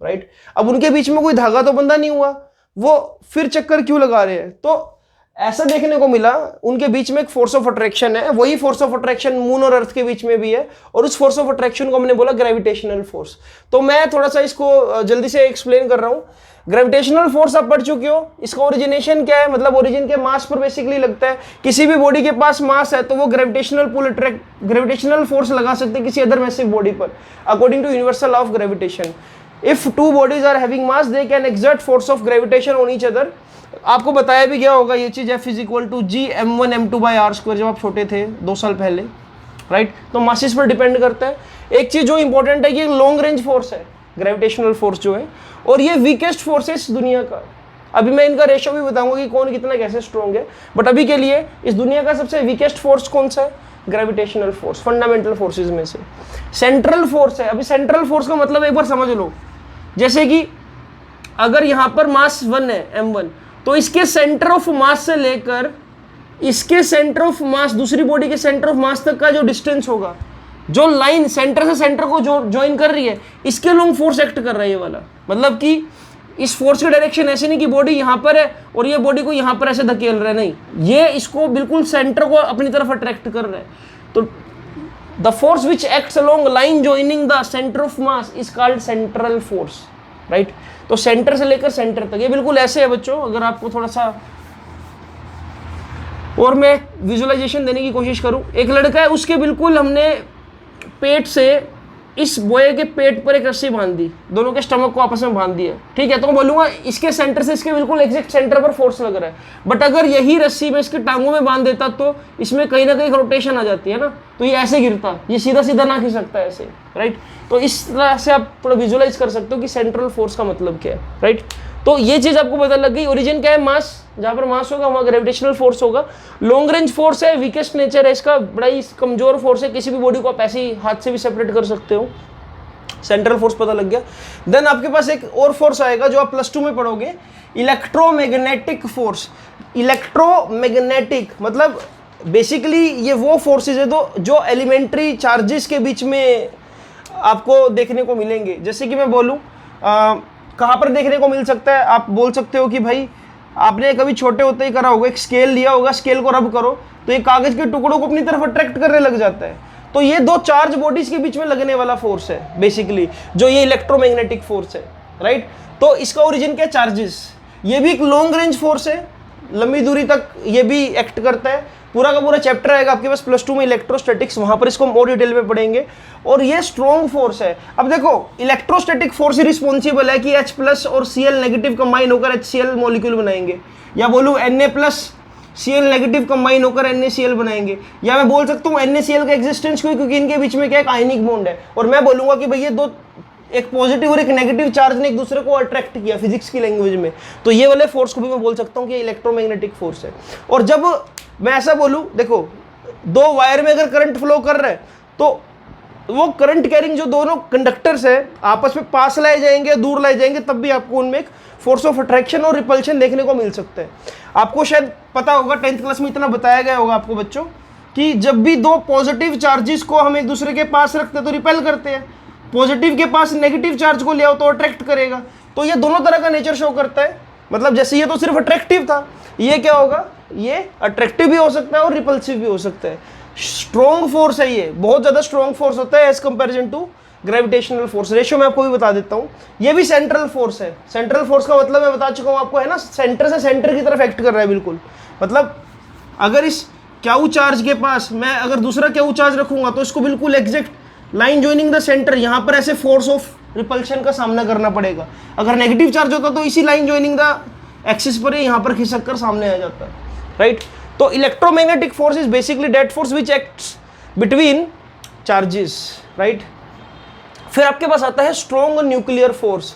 राइट। अब उनके बीच में कोई धागा तो बंधा नहीं हुआ, वो फिर चक्कर क्यों लगा रहे हैं? तो ऐसा देखने को मिला उनके बीच में एक फोर्स ऑफ अट्रैक्शन है। वही फोर्स ऑफ अट्रैक्शन मून और अर्थ के बीच में भी है, और उस फोर्स ऑफ अट्रैक्शन को हमने बोला ग्रेविटेशनल फोर्स। तो मैं थोड़ा सा इसको जल्दी से एक्सप्लेन कर रहा हूं। ग्रेविटेशनल फोर्स आप पढ़ चुके हो, इसका ओरिजिनेशन क्या है, मतलब ओरिजिन के मास पर बेसिकली लगता है। किसी भी बॉडी के पास मास है तो वो ग्रेविटेशनल फोर्स लगा सकते हैं किसी अदर मैसिव बॉडी पर, according to universal of gravitation. If 2 bodies are having mass, they can exert force of gravitation on each other. आपको बताया भी गया होगा ये चीज, F = G m1 m2/r², जब आप छोटे थे 2 साल पहले, राइट। तो मासेस पर डिपेंड करता है। एक चीज जो इंपॉर्टेंट है कि लॉन्ग रेंज फोर्स है ग्रेविटेशनल फोर्स जो है, और ये वीकेस्ट फोर्स है इस दुनिया का। अभी मैं इनका रेशो भी बताऊंगा कि कौन कितना कैसे स्ट्रॉन्ग है, बट अभी के लिए इस दुनिया का सबसे वीकेस्ट फोर्स कौन सा है? ग्रेविटेशनल फोर्स, फंडामेंटल फोर्सेज में से सेंट्रल फोर्स है। अभी सेंट्रल फोर्स का मतलब एक बार समझ लो, जैसे कि अगर यहां पर मास 1 है m1, तो इसके सेंटर ऑफ मास से लेकर इसके सेंटर ऑफ मास, दूसरी बॉडी के सेंटर ऑफ मास तक का जो डिस्टेंस होगा, जो लाइन सेंटर से सेंटर को ज्वाइन कर रही है, इसके लॉन्ग फोर्स एक्ट कर रहा है ये वाला। मतलब कि इस फोर्स की डायरेक्शन ऐसे नहीं कि बॉडी यहां पर है और ये बॉडी को यहां पर ऐसे धकेल रहा है, नहीं, ये इसको बिल्कुल सेंटर को अपनी तरफ अट्रैक्ट कर रहा है। तो the force which acts along line joining the centre of mass is called central force, right. तो सेंटर से लेकर सेंटर तक ये बिल्कुल ऐसे है बच्चों। अगर आपको थोड़ा सा और मैं विजुअलाइजेशन देने की कोशिश करूं, एक लड़का है, उसके बिल्कुल हमने पेट से इस बोए के पेट पर एक रस्सी बांध दी, दोनों के स्टमक को आपस में बांध दिया, ठीक है। तो मैं बोलूंगा इसके सेंटर से इसके बिल्कुल एग्जैक्ट सेंटर पर फोर्स लग रहा है, बट अगर यही रस्सी में इसके टांगों में बांध देता तो इसमें कहीं ना कहीं रोटेशन आ जाती है ना, तो ये ऐसे गिरता, ये सीधा सीधा ना खिसकता ऐसे, राइट। तो इस तरह से आप थोड़ा विजुअलाइज कर सकते हो कि सेंट्रल फोर्स का मतलब क्या है, राइट। तो ये चीज आपको पता लग गई। ओरिजिन क्या है? मास, जहां पर मास होगा वहां ग्रेविटेशनल फोर्स होगा। लॉन्ग रेंज फोर्स है, वीकेस्ट नेचर है इसका, बड़ा ही कमजोर फोर्स है, किसी भी बॉडी को आप ऐसे ही हाथ से भी सेपरेट कर सकते हो। सेंट्रल फोर्स पता लग गया। देन आपके पास एक और फोर्स आएगा जो आप +2 में पढ़ोगे, इलेक्ट्रोमैग्नेटिक फोर्स। इलेक्ट्रोमैग्नेटिक मतलब बेसिकली ये वो फोर्सेज है जो एलिमेंट्री चार्जेस के बीच में आपको देखने को मिलेंगे। जैसे कि मैं बोलूं कहाँ पर देखने को मिल सकता है, आप बोल सकते हो कि भाई आपने कभी छोटे होते ही करा होगा, एक स्केल लिया होगा, स्केल को रब करो तो ये कागज के टुकड़ों को अपनी तरफ अट्रैक्ट करने लग जाता है। तो ये दो चार्ज बॉडीज के बीच में लगने वाला फोर्स है बेसिकली, जो ये इलेक्ट्रोमैग्नेटिक फोर्स है, राइट। तो इसका ओरिजिन क्या है? चार्जेस। ये भी एक लॉन्ग रेंज फोर्स है, लंबी दूरी तक ये भी एक्ट करता है। पूरा का पूरा चैप्टर आएगा आपके पास +2 में इलेक्ट्रोस्टैटिक्स, वहां पर इसको हम और डिटेल में पढ़ेंगे। और ये स्ट्रॉन्ग फोर्स है। अब देखो, इलेक्ट्रोस्टैटिक फोर्स रिस्पॉन्सिबल है कि H+ और Cl नेगेटिव कंबाइन होकर HCl मॉलिक्यूल बनाएंगे, या बोलूं Na+ Cl नेगेटिव कंबाइन होकर NaCl बनाएंगे, या मैं बोल सकता हूँ NaCl का एग्जिस्टेंस क्यों? क्योंकि इनके बीच में क्या एक आयनिक बॉन्ड है। और मैं बोलूंगा कि भाई ये दो, एक पॉजिटिव और एक नेगेटिव चार्ज ने एक दूसरे को अट्रैक्ट किया फिजिक्स की लैंग्वेज में, तो ये वाले फोर्स को भी मैं बोल सकता हूँ कि इलेक्ट्रोमैग्नेटिक फोर्स है। और जब मैं ऐसा बोलूँ, देखो दो वायर में अगर करंट फ्लो कर रहा है तो वो करंट कैरिंग जो दोनों कंडक्टर्स है आपस में पास लाए जाएंगे, दूर लाए जाएंगे, तब भी आपको उनमें एक फोर्स ऑफ अट्रैक्शन और रिपल्शन देखने को मिल सकता है। आपको शायद पता होगा, 10th क्लास में इतना बताया गया होगा आपको बच्चों, कि जब भी दो पॉजिटिव चार्जेस को हम एक दूसरे के पास रखते हैं तो रिपेल करते हैं, पॉजिटिव के पास नेगेटिव चार्ज को ले आओ तो अट्रैक्ट करेगा। तो ये दोनों तरह का नेचर शो करता है। मतलब जैसे ये तो सिर्फ अट्रैक्टिव था, ये क्या होगा? ये अट्रैक्टिव भी हो सकता है और रिपल्सिव भी हो सकता है। स्ट्रॉन्ग फोर्स है ये, बहुत ज़्यादा स्ट्रॉन्ग फोर्स होता है as comparison to gravitational force. Ratio मैं आपको भी बता देता हूँ। ये भी सेंट्रल फोर्स है। सेंट्रल फोर्स का मतलब मैं बता चुका हूँ आपको, है ना, सेंटर से सेंटर की तरफ एक्ट कर रहा है बिल्कुल। मतलब अगर इस क्यू चार्ज के पास मैं अगर दूसरा क्यू चार्ज रखूंगा तो इसको बिल्कुल exact line joining the centre, यहाँ पर ऐसे फोर्स ऑफ रिपल्शन का सामना करना पड़ेगा। अगर नेगेटिव चार्ज होता तो इसी लाइन ज्वाइनिंग द एक्सिस पर ही यहाँ पर खिसक कर सामने आ जाता है, राइट। तो electromagnetic force is basically that force which acts between charges, right. फिर आपके पास आता है स्ट्रॉन्ग न्यूक्लियर फोर्स।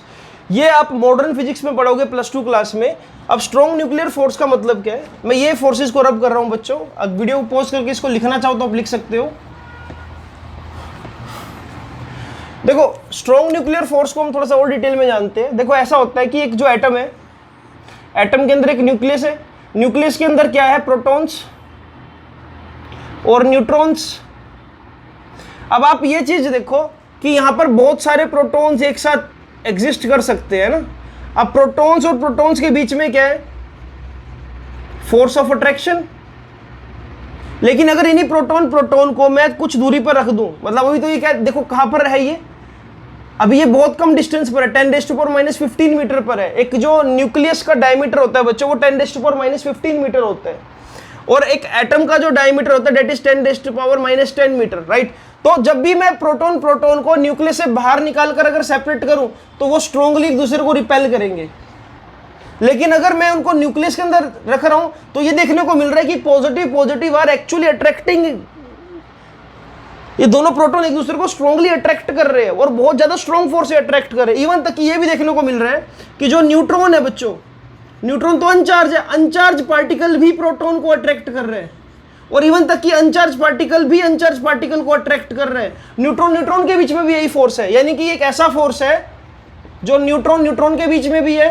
ये आप मॉडर्न फिजिक्स में पढ़ोगे +2 क्लास में। अब स्ट्रॉन्ग न्यूक्लियर फोर्स का मतलब क्या है? मैं ये फोर्सेस को रब कर रहा हूँ बच्चों। अब वीडियो को पॉज करके इसको लिखना चाहो तो आप लिख सकते हो। देखो, स्ट्रॉन्ग न्यूक्लियर फोर्स को हम थोड़ा सा और डिटेल में जानते हैं। देखो, ऐसा होता है कि एक जो एटम है, एटम के अंदर एक न्यूक्लियस है। न्यूक्लियस के अंदर क्या है? प्रोटॉन्स और न्यूट्रॉन्स। अब आप ये चीज देखो कि यहां पर बहुत सारे प्रोटॉन्स एक साथ एग्जिस्ट कर सकते हैं ना। अब प्रोटॉन्स और प्रोटॉन्स के बीच में क्या है? Force of attraction. लेकिन अगर इन्हीं प्रोटॉन को मैं कुछ दूरी पर रख दूं, मतलब अभी तो ये क्या, देखो कहां पर है ये, अभी ये बहुत कम डिस्टेंस पर है, 10⁻⁻15 मीटर पर है। एक जो न्यूक्लियस का डायमीटर होता है बच्चों, वो 10⁻⁻15 मीटर होता है। और एक एटम का जो डायमीटर होता है डेट इज 10⁻⁻10 मीटर, राइट। तो जब भी मैं प्रोटॉन को न्यूक्लियस से बाहर निकाल कर अगर सेपरेट करूं तो वो स्ट्रांगली एक दूसरे को रिपेल करेंगे। लेकिन अगर मैं उनको न्यूक्लियस के अंदर रख रहा हूं तो ये देखने को मिल रहा है कि पॉजिटिव आर एक्चुअली अट्रैक्टिंग। ये दोनों प्रोटॉन एक दूसरे को स्ट्रांगली अट्रैक्ट कर रहे हैं और बहुत ज्यादा स्ट्रांग फोर्स से अट्रैक्ट कर रहे हैं। इवन तक ये भी देखने को मिल रहा है कि जो न्यूट्रॉन है बच्चों, न्यूट्रॉन तो अनचार्ज है, अनचार्ज पार्टिकल भी प्रोटॉन को अट्रैक्ट कर रहे हैं। और इवन तक कि अनचार्ज पार्टिकल भी अनचार्ज पार्टिकल को अट्रैक्ट कर रहे हैं। न्यूट्रॉन के बीच में भी यही फोर्स है। यानी कि एक ऐसा फोर्स है जो न्यूट्रॉन के बीच में भी है,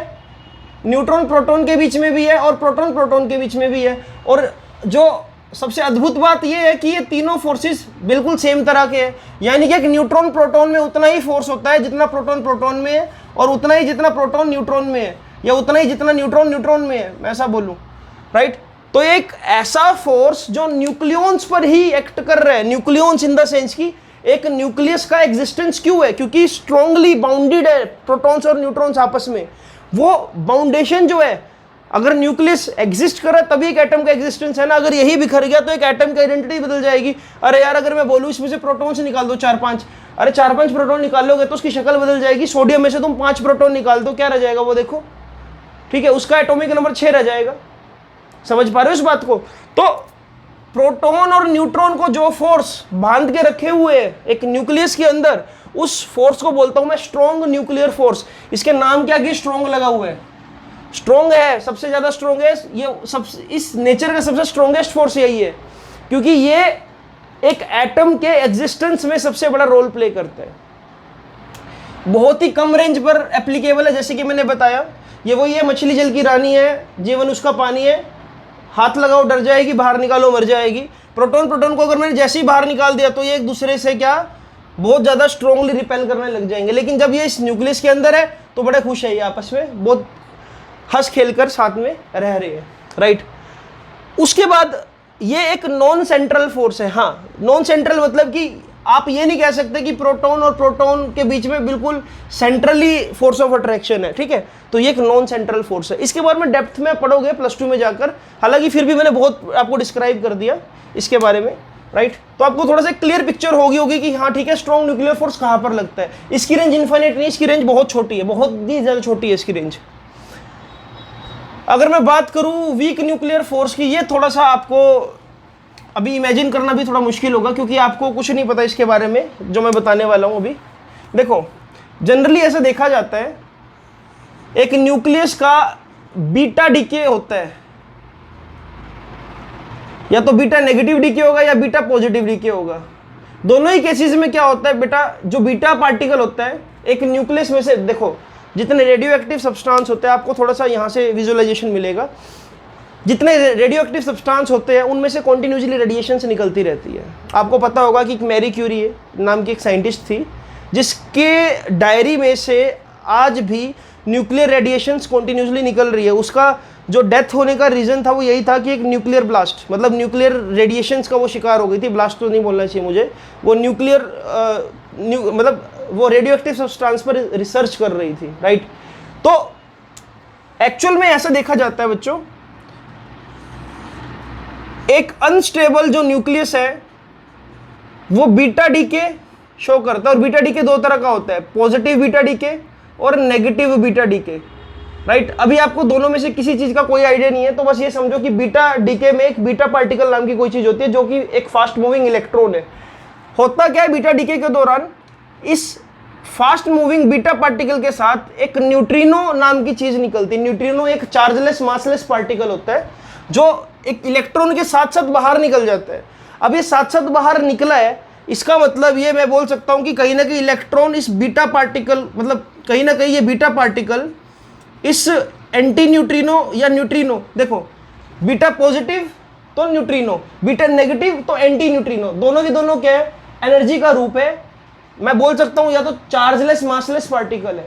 न्यूट्रॉन प्रोटॉन के बीच में भी है और प्रोटॉन के बीच में भी है। और जो सबसे अद्भुत बात यह है कि ये तीनों फोर्सेस बिल्कुल सेम तरह के हैं। यानी कि एक न्यूट्रॉन प्रोटॉन में उतना ही फोर्स होता है जितना प्रोटॉन में है, और उतना ही जितना प्रोटॉन न्यूट्रॉन में है, या उतना ही जितना न्यूट्रॉन में है, मैं ऐसा बोलूं, राइट। तो एक ऐसा फोर्स जो न्यूक्लियॉन्स पर ही एक्ट कर रहा है, न्यूक्लियॉन्स इन द सेंस की एक न्यूक्लियस का एग्जिस्टेंस क्यों है? क्योंकि स्ट्रांगली बाउंडेड है प्रोटॉन्स और न्यूट्रॉन्स आपस में। वो बाउंडेशन जो है, अगर न्यूक्लियस एग्जिस्ट कर रहा है तभी एक एटम का एग्जिस्टेंस है ना। अगर यही बिखर गया तो एक एटम की आइडेंटिटी बदल जाएगी। अरे यार, अगर मैं बोलूं इसमें से प्रोटॉन्स निकाल दो 4-5, अरे 4-5 प्रोटॉन निकालोगे तो उसकी शक्ल बदल जाएगी। सोडियम में से तुम 5 प्रोटॉन निकाल दो, क्या रह जाएगा वो देखो, ठीक है, उसका एटॉमिक नंबर 6 रह जाएगा। समझ पा रहे हो इस बात को? तो प्रोटॉन और न्यूट्रॉन को जो फोर्स बांध के रखे हुए है एक न्यूक्लियस के अंदर, उस फोर्स को बोलता हूं मैं स्ट्रॉन्ग न्यूक्लियर फोर्स। इसके नाम क्या कि स्ट्रॉन्ग लगा हुआ है, स्ट्रॉन्ग है, सबसे ज्यादा स्ट्रॉन्ग है ये, सब इस नेचर का सबसे स्ट्रॉन्गेस्ट फोर्स यही है, क्योंकि ये एक एटम के एग्जिस्टेंस में सबसे बड़ा रोल प्ले करता है। बहुत ही कम रेंज पर एप्लीकेबल है, जैसे कि मैंने बताया, ये वही है, मछली जल की रानी है, जीवन उसका पानी है, हाथ लगाओ डर जाएगी, बाहर निकालो मर जाएगी। प्रोटॉन को अगर मैंने जैसे ही बाहर निकाल दिया तो ये एक दूसरे से क्या बहुत ज़्यादा स्ट्रांगली रिपेल करने लग जाएंगे। लेकिन जब ये इस न्यूक्लियस के अंदर है तो बड़े खुश है ये आपस में, बहुत हंस खेलकर साथ में रह रहे हैं, राइट। उसके बाद ये एक नॉन सेंट्रल फोर्स है। हाँ, नॉन सेंट्रल मतलब कि आप ये नहीं कह सकते कि प्रोटॉन और प्रोटॉन के बीच में बिल्कुल सेंट्रली फोर्स ऑफ अट्रैक्शन है, ठीक है। तो ये एक नॉन सेंट्रल फोर्स है। इसके बारे में डेप्थ में पढ़ोगे +2 में जाकर, हालांकि फिर भी मैंने बहुत आपको डिस्क्राइब कर दिया इसके बारे में, राइट। तो आपको थोड़ा सा क्लियर पिक्चर होगी कि हाँ ठीक है, स्ट्रॉन्ग न्यूक्लियर फोर्स कहाँ पर लगता है। इसकी रेंज इन्फिनिट नहीं, इसकी रेंज बहुत छोटी है, बहुत ही ज़्यादा छोटी है इसकी रेंज। अगर मैं बात करूँ वीक न्यूक्लियर फोर्स की, ये थोड़ा सा आपको अभी इमेजिन करना भी थोड़ा मुश्किल होगा, क्योंकि आपको कुछ नहीं पता इसके बारे में जो मैं बताने वाला हूँ अभी। देखो, जनरली ऐसा देखा जाता है, एक न्यूक्लियस का बीटा डीके होता है, या तो बीटा नेगेटिव डीके होगा या बीटा पॉजिटिव डीके होगा। दोनों ही केसेस में क्या होता है बेटा, जो बीटा पार्टिकल होता है एक न्यूक्लियस में से, देखो जितने रेडियो एक्टिव सब्सटेंस होते हैं, आपको थोड़ा सा यहाँ से विजुअलाइजेशन मिलेगा, जितने रेडियो एक्टिव सब्सटेंस होते हैं उनमें से कॉन्टिन्यूसली रेडिएशन से निकलती रहती है। आपको पता होगा कि मैरी क्यूरी नाम की एक साइंटिस्ट थी, जिसके डायरी में से आज भी न्यूक्लियर रेडिएशंस कॉन्टिन्यूसली निकल रही है। उसका जो डेथ होने का रीज़न था वो यही था कि एक न्यूक्लियर ब्लास्ट, मतलब न्यूक्लियर रेडिएशंस का वो शिकार हो गई थी। ब्लास्ट तो नहीं बोलना चाहिए मुझे, वो न्यूक्लियर मतलब वो रेडियो एक्टिव सब्सटेंस पर रिसर्च कर रही थी, राइट। तो एक्चुअल में ऐसा देखा जाता है बच्चों, एक अनस्टेबल जो न्यूक्लियस है वो बीटा डीके शो करता है। और बीटा डीके दो तरह का होता है, पॉजिटिव बीटा डीके और नेगेटिव बीटा डीके, राइट। अभी आपको दोनों में से किसी चीज का कोई आइडिया नहीं है, तो बस ये समझो कि बीटा डीके में एक बीटा पार्टिकल नाम की कोई चीज होती है, जो कि एक फास्ट मूविंग इलेक्ट्रॉन है। होता क्या है, बीटा डीके के दौरान इस फास्ट मूविंग बीटा पार्टिकल के साथ एक न्यूट्रिनो नाम की चीज निकलती है। न्यूट्रिनो एक चार्जलेस मासलेस पार्टिकल होता है, जो एक इलेक्ट्रॉन के साथ साथ बाहर निकल जाता है। अब ये साथ साथ बाहर निकला है, इसका मतलब ये मैं बोल सकता हूं कि कहीं ना कहीं इलेक्ट्रॉन इस बीटा पार्टिकल, मतलब कहीं ना कहीं ये बीटा पार्टिकल इस एंटी न्यूट्रिनो या न्यूट्रिनो, देखो बीटा पॉजिटिव तो न्यूट्रिनो, बीटा नेगेटिव तो एंटी न्यूट्रिनो, दोनों के दोनों क्या है, एनर्जी का रूप है। मैं बोल सकता हूं या तो चार्जलेस मासलेस पार्टिकल है।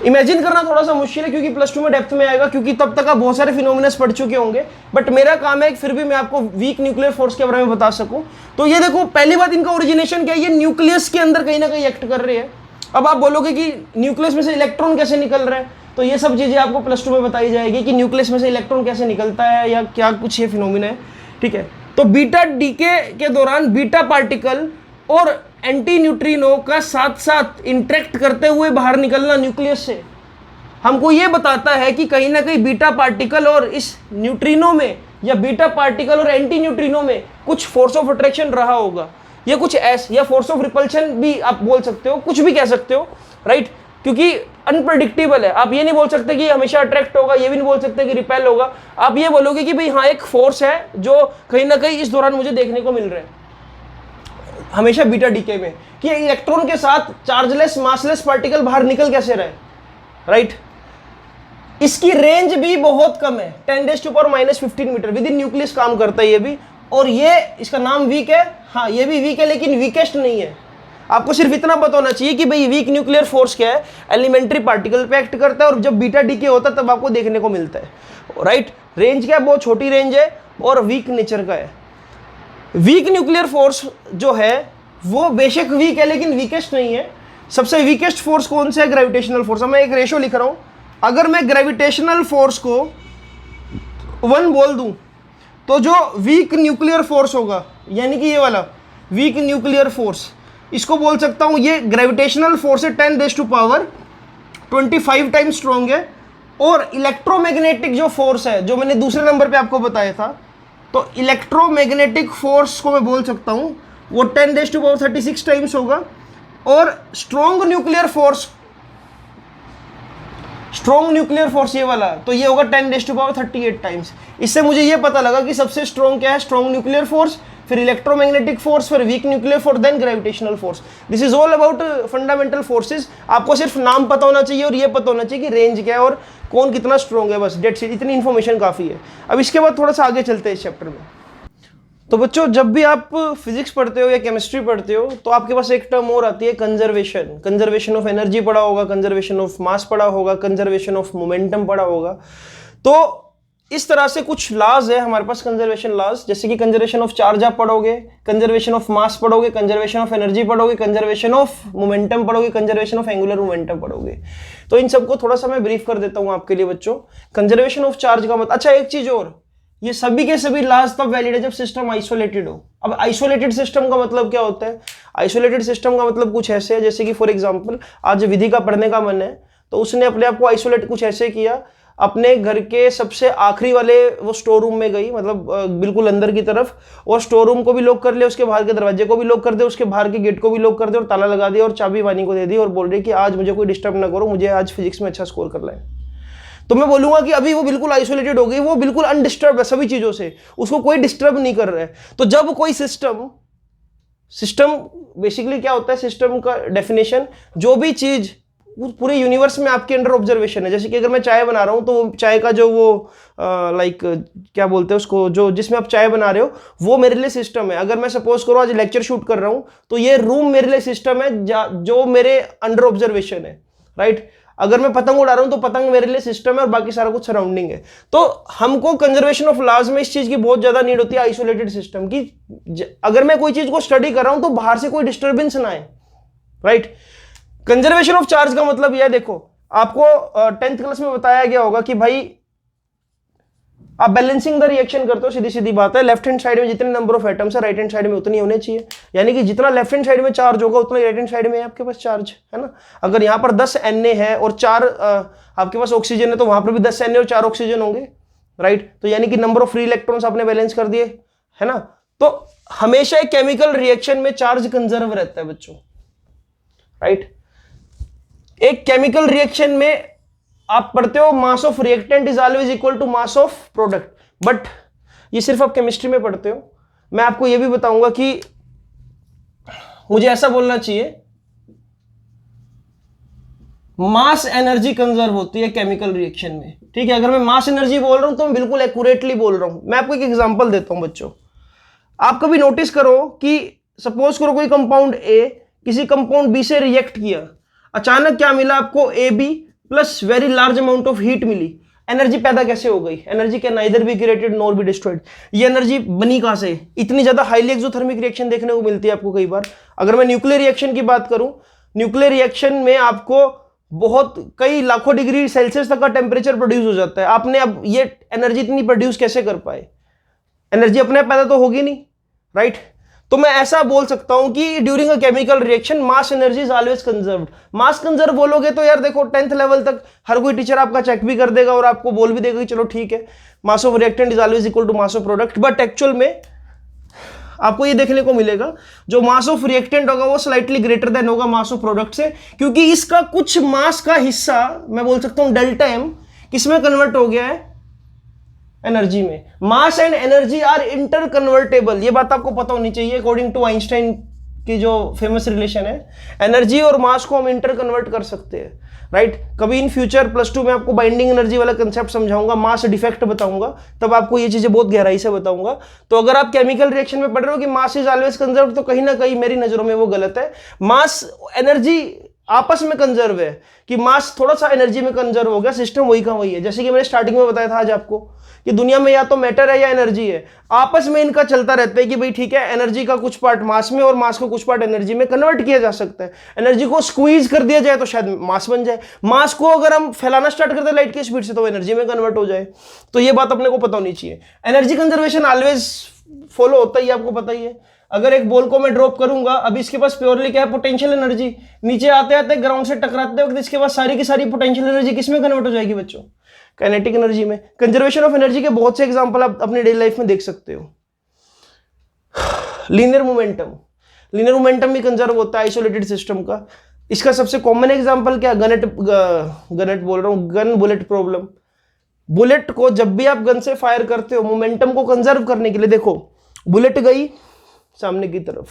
इमेजिन करना थोड़ा सा मुश्किल है, क्योंकि +2 में डेप्थ में आएगा, क्योंकि तब तक आप बहुत सारे फिनोमिनस पढ़ चुके होंगे। बट मेरा काम है फिर भी मैं आपको वीक न्यूक्लियर फोर्स के बारे में बता सकूं। तो ये देखो, पहली बात, इनका ओरिजिनेशन क्या है, ये न्यूक्लियस के अंदर कहीं ना कहीं एक्ट कर रहे हैं। अब आप बोलोगे कि न्यूक्लियस में से इलेक्ट्रॉन कैसे निकल रहे हैं, तो ये सब चीजें आपको +2 में बताई जाएगी कि न्यूक्लियस में से इलेक्ट्रॉन कैसे निकलता है या क्या कुछ ये फिनोमिना है, ठीक है। तो बीटा डीके के दौरान बीटा पार्टिकल और एंटी न्यूट्रिनो का साथ साथ इंटरेक्ट करते हुए बाहर निकलना न्यूक्लियस से हमको ये बताता है कि कहीं ना कहीं बीटा पार्टिकल और इस न्यूट्रिनो में, या बीटा पार्टिकल और एंटी न्यूट्रिनो में कुछ फोर्स ऑफ अट्रैक्शन रहा होगा, या कुछ ऐस, या फोर्स ऑफ रिपल्शन भी आप बोल सकते हो, कुछ भी कह सकते हो, राइट। क्योंकि अनप्रेडिक्टेबल है, आप ये नहीं बोल सकते कि हमेशा अट्रैक्ट होगा, ये भी नहीं बोल सकते कि रिपेल होगा। आप ये बोलोगे कि भाई हाँ, एक फोर्स है जो कहीं ना कहीं इस दौरान मुझे देखने को मिल रहा है हमेशा बीटा डीके में, कि इलेक्ट्रॉन के साथ चार्जलेस मासलेस पार्टिकल बाहर निकल कैसे रहे, राइट। इसकी रेंज भी बहुत कम है, 10⁻⁻15 मीटर विद इन न्यूक्लियस काम करता है ये भी। और ये इसका नाम वीक है, हाँ ये भी वीक है, लेकिन वीकेस्ट नहीं है। आपको सिर्फ इतना पता होना चाहिए कि भाई वीक न्यूक्लियर फोर्स क्या है, एलिमेंट्री पार्टिकल पे एक्ट करता है, और जब बीटा डीके होता है तब आपको देखने को मिलता है, राइट। रेंज क्या है, बहुत छोटी रेंज है और वीक नेचर का है। वीक न्यूक्लियर फोर्स जो है वो बेशक वीक है, लेकिन वीकेस्ट नहीं है। सबसे वीकेस्ट फोर्स कौन सा है, ग्रेविटेशनल फोर्स। मैं एक रेशो लिख रहा हूं, अगर मैं ग्रेविटेशनल फोर्स को 1 बोल दूं, तो जो वीक न्यूक्लियर फोर्स होगा, यानी कि ये वाला वीक न्यूक्लियर फोर्स, इसको बोल सकता हूं ये ग्रेविटेशनल फोर्स है 10⁻25 टाइम्स स्ट्रॉन्ग है। और इलेक्ट्रोमैग्नेटिक जो फोर्स है, जो मैंने दूसरे नंबर पे आपको बताया था, तो इलेक्ट्रोमैग्नेटिक फोर्स को मैं बोल सकता हूं वो 10⁻36 टाइम्स होगा। और स्ट्रॉन्ग न्यूक्लियर फोर्स ये वाला, तो ये होगा 10⁻38 टाइम्स। इससे मुझे ये पता लगा कि सबसे स्ट्रॉन्ग क्या है, स्ट्रॉन्ग न्यूक्लियर फोर्स, फिर इलेक्ट्रोमैग्नेटिक फोर्स, फिर weak nuclear force, then gravitational force. This is all about fundamental forces. आपको सिर्फ नाम पता होना चाहिए और ये पता होना चाहिए कि रेंज क्या है और कौन कितना स्ट्रॉन्ग है, बस डेट से इतनी इन्फॉर्मेशन काफ़ी है। अब इसके बाद थोड़ा सा आगे चलते हैं इस चैप्टर में। तो बच्चों जब भी आप फिजिक्स पढ़ते हो या केमिस्ट्री पढ़ते हो तो आपके पास एक टर्म और आती है कंजर्वेशन। कंजर्वेशन ऑफ एनर्जी पढ़ा होगा, कंजर्वेशन ऑफ मास पढ़ा होगा, कंजर्वेशन ऑफ मोमेंटम पढ़ा होगा। तो इस तरह से कुछ लॉज है हमारे पास, कंजर्वेशन लॉज, जैसे कि कंजर्वेशन ऑफ चार्ज आप पढ़ोगे, कंजर्वेशन ऑफ मास पढ़ोगे, कंजर्वेशन ऑफ एनर्जी पढ़ोगे, कंजर्वेशन ऑफ मोमेंटम पढ़ोगे, कंजर्वेशन ऑफ एंगुलर मोमेंटम पढ़ोगे। तो इन सबको थोड़ा सा मैं ब्रीफ कर देता हूं आपके लिए बच्चों। कंजर्वेशन ऑफ चार्ज का मतलब, अच्छा एक चीज और, ये सभी के सभी लॉज तब वैलिड है जब सिस्टम आइसोलेटेड हो। अब आइसोलेटेड सिस्टम का मतलब क्या होता है? आइसोलेटेड सिस्टम का मतलब कुछ ऐसे है जैसे कि फॉर एग्जांपल आज विधि का पढ़ने का मन है तो उसने अपने आप को आइसोलेट कुछ ऐसे किया, अपने घर के सबसे आखिरी वाले वो स्टोर रूम में गई, मतलब बिल्कुल अंदर की तरफ, और स्टोर रूम को भी लॉक कर लिया, उसके बाहर के दरवाजे को भी लॉक कर दे, उसके बाहर के गेट को भी लॉक कर दे और ताला लगा दिया और चाबी वानी को दे दी और बोल रही कि आज मुझे कोई डिस्टर्ब ना करो, मुझे आज फिजिक्स में अच्छा स्कोर करना है। तो मैं बोलूंगा कि अभी वो बिल्कुल आइसोलेटेड हो गई, वो बिल्कुल अनडिस्टर्ब है सभी चीजों से, उसको कोई डिस्टर्ब नहीं कर रहा है। तो जब कोई सिस्टम बेसिकली क्या होता है, सिस्टम का डेफिनेशन, जो भी चीज पूरे यूनिवर्स में आपके अंडर ऑब्जर्वेशन है। जैसे कि अगर मैं चाय बना रहा हूं तो चाय का जो वो लाइक क्या बोलते हैं उसको, जो जिसमें आप चाय बना रहे हो वो मेरे लिए सिस्टम है। अगर मैं सपोज करो आज लेक्चर शूट कर रहा हूं तो ये रूम मेरे लिए सिस्टम है जो मेरे अंडर ऑब्जर्वेशन है, राइट। अगर मैं पतंग उड़ा रहा हूं तो पतंग मेरे लिए सिस्टम है और बाकी सारा कुछ सराउंडिंग है। तो हमको कंजर्वेशन ऑफ लॉज में इस चीज की बहुत ज्यादा नीड होती है आइसोलेटेड सिस्टम की। अगर मैं कोई चीज को स्टडी कर रहा हूं तो बाहर से कोई डिस्टर्बेंस ना आए, राइट। कंजर्वेशन ऑफ चार्ज का मतलब यह, देखो आपको 10th क्लास में बताया गया होगा कि भाई आप बैलेंसिंग द रिएक्शन करते हो, सीधी सीधी बात है, लेफ्ट हैंड साइड में जितने नंबर ऑफ एटम्स है राइट हैंड साइड में उतनी होने चाहिए। यानी कि जितना लेफ्ट हैंड साइड में चार्ज होगा उतना राइट हैंड साइड में आपके पास चार्ज है ना। अगर यहाँ पर 10 Na है और 4 आपके पास ऑक्सीजन है तो वहां पर भी 10 Na और 4 ऑक्सीजन होंगे, राइट। तो यानी कि नंबर ऑफ फ्री इलेक्ट्रॉन्स आपने बैलेंस कर दिए, है ना। तो हमेशा एक केमिकल रिएक्शन में चार्ज कंजर्व रहता है बच्चों, राइट। एक केमिकल रिएक्शन में आप पढ़ते हो mass of reactant is always equal to mass of product, but ये सिर्फ आप केमिस्ट्री में पढ़ते हो। मैं आपको ये भी बताऊंगा कि मुझे ऐसा बोलना चाहिए, मास एनर्जी कंजर्व होती है केमिकल रिएक्शन में, ठीक है। अगर मैं मास एनर्जी बोल रहा हूं तो मैं बिल्कुल एक्यूरेटली बोल रहा हूं। मैं आपको एक एग्जांपल देता हूं बच्चों, आप कभी नोटिस करो कि सपोज करो कोई कंपाउंड ए किसी कंपाउंड बी से रिएक्ट किया, अचानक क्या मिला आपको, A B plus very large amount of heat मिली। एनर्जी पैदा कैसे हो गई? Energy can neither be created nor be destroyed. ये एनर्जी बनी कहां से? इतनी ज्यादा हाईली एक्सोथर्मिक रिएक्शन देखने को मिलती है आपको कई बार। अगर मैं न्यूक्लियर रिएक्शन की बात करूं, न्यूक्लियर रिएक्शन में आपको बहुत कई लाखों डिग्री सेल्सियस तक का टेम्परेचर प्रोड्यूस हो जाता है। आपने अब ये एनर्जी इतनी प्रोड्यूस कैसे कर पाए? एनर्जी अपने आप पैदा तो होगी नहीं, राइट। तो मैं ऐसा बोल सकता हूं कि during a chemical reaction mass energy is always conserved. Mass conserve बोलोगे तो यार देखो 10th लेवल तक हर कोई टीचर आपका चेक भी कर देगा और आपको बोल भी देगा कि चलो ठीक है mass of reactant is always equal to mass of product. But actual में आपको ये देखने को मिलेगा जो मास ऑफ रिएक्टेंट होगा वो स्लाइटली ग्रेटर देन होगा मास ऑफ प्रोडक्ट से, क्योंकि इसका कुछ मास का हिस्सा, मैं बोल सकता हूं डेल्टा एम, किसमें कन्वर्ट हो गया है? एनर्जी में। Mass and energy are inter convertible, ये बात आपको पता होनी चाहिए। अकॉर्डिंग टू आइंस्टाइन की जो फेमस रिलेशन है, एनर्जी और मास को हम इंटर कन्वर्ट कर सकते हैं, राइट। कभी इन फ्यूचर +2 में आपको बाइंडिंग एनर्जी वाला कंसेप्ट समझाऊंगा, मास डिफेक्ट बताऊंगा, तब आपको ये चीजें बहुत गहराई से बताऊंगा। तो अगर आप केमिकल रिएक्शन में पढ़ रहे हो कि मास इज ऑलवेज कंजर्व, तो कहीं ना कहीं मेरी नजरों में वो गलत है। मास एनर्जी आपस में कंजर्व है कि मास थोड़ा सा एनर्जी में कंजर्व हो गया, सिस्टम वही का वही है। जैसे कि मैंने स्टार्टिंग में बताया था आज आपको कि दुनिया में या तो मैटर है या एनर्जी है, आपस में इनका चलता रहता है कि भाई ठीक है एनर्जी का कुछ पार्ट मास में और मास का कुछ पार्ट एनर्जी में कन्वर्ट किया जा सकता है। एनर्जी को स्क्वीज कर दिया जाए तो शायद मास बन जाए, मास को अगर हम फैलाना स्टार्ट कर दे लाइट की स्पीड से तो एनर्जी में कन्वर्ट हो जाए। तो ये बात अपने को पता होनी चाहिए। एनर्जी कंजर्वेशन ऑलवेज फॉलो होता ही, आपको पता ही है। अगर एक बॉल को मैं ड्रॉप करूंगा, अभी इसके पास प्योरली क्या है? Potential energy. नीचे आते आते ग्राउंड से टकराते वक्त इसके पास सारी की सारी पोटेंशियल एनर्जी किसमें कन्वर्ट हो जाएगी बच्चों? काइनेटिक एनर्जी में। कंजर्वेशन ऑफ एनर्जी के बहुत से एग्जांपल आप अपनी डेली लाइफ में देख सकते हो। लीनियर मोमेंटम, लीनियर मोमेंटम भी कंजर्व होता है आइसोलेटेड सिस्टम का। इसका सबसे कॉमन एग्जांपल क्या? Gun bullet problem. बुलेट को जब भी आप गन से फायर करते हो, मोमेंटम को कंजर्व करने के लिए, देखो बुलेट गई सामने की तरफ,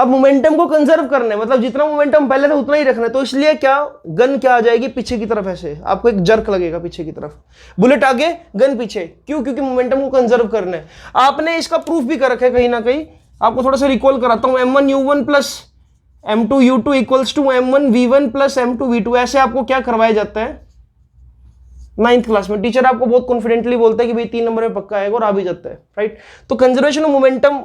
अब मोमेंटम को कंजर्व करना है, मतलब जितना मोमेंटम पहले था उतना ही रखना है। तो इसलिए क्या, गन क्या आ जाएगी पीछे की तरफ, ऐसे आपको एक जर्क लगेगा पीछे की तरफ, बुलेट आगे गन पीछे। क्यों? क्योंकि मोमेंटम को कंजर्व करना है। आपने इसका प्रूफ भी कर रखा है कहीं ना कहीं, आपको थोड़ा सा रिकॉल कराता हूं। m1u1 plus m2u2 equals to m1v1 plus m2v2, ऐसे आपको क्या करवाया जाता है 9th क्लास में। टीचर आपको बहुत कॉन्फिडेंटली बोलता है कि भाई 3 नंबर में पक्का आएगा और आ भी जाता है, राइट। तो कंजर्वेशन ऑफ मोमेंटम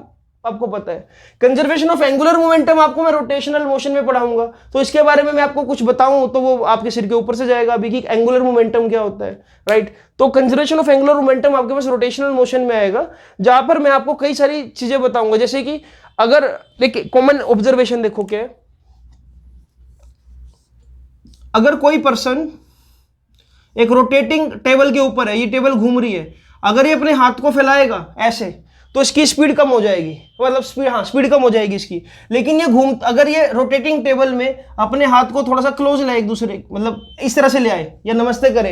आपको पता है। कंजर्वेशन ऑफ एंगुलर मोमेंटम आपको मैं रोटेशनल मोशन में पढ़ाऊंगा, तो इसके बारे में मैं आपको कुछ बताऊं तो वो आपके सिर के ऊपर से जाएगा अभी कि एंगुलर मोमेंटम क्या होता है, राइट। तो कंजर्वेशन ऑफ एंगुलर मोमेंटम आपके पास रोटेशनल मोशन में आएगा, जहां पर मैं आपको कई सारी चीजें बताऊंगा। जैसे कि अगर देखिए कॉमन ऑब्जर्वेशन देखो क्या है, अगर कोई पर्सन एक रोटेटिंग टेबल के ऊपर है, ये टेबल घूम रही है, अगर ये अपने हाथ को फैलाएगा ऐसे तो इसकी स्पीड कम हो जाएगी, मतलब स्पीड, हाँ स्पीड कम हो जाएगी इसकी। लेकिन ये अगर ये रोटेटिंग टेबल में अपने हाथ को थोड़ा सा क्लोज लाए एक दूसरे, मतलब इस तरह से ले आए या नमस्ते करे,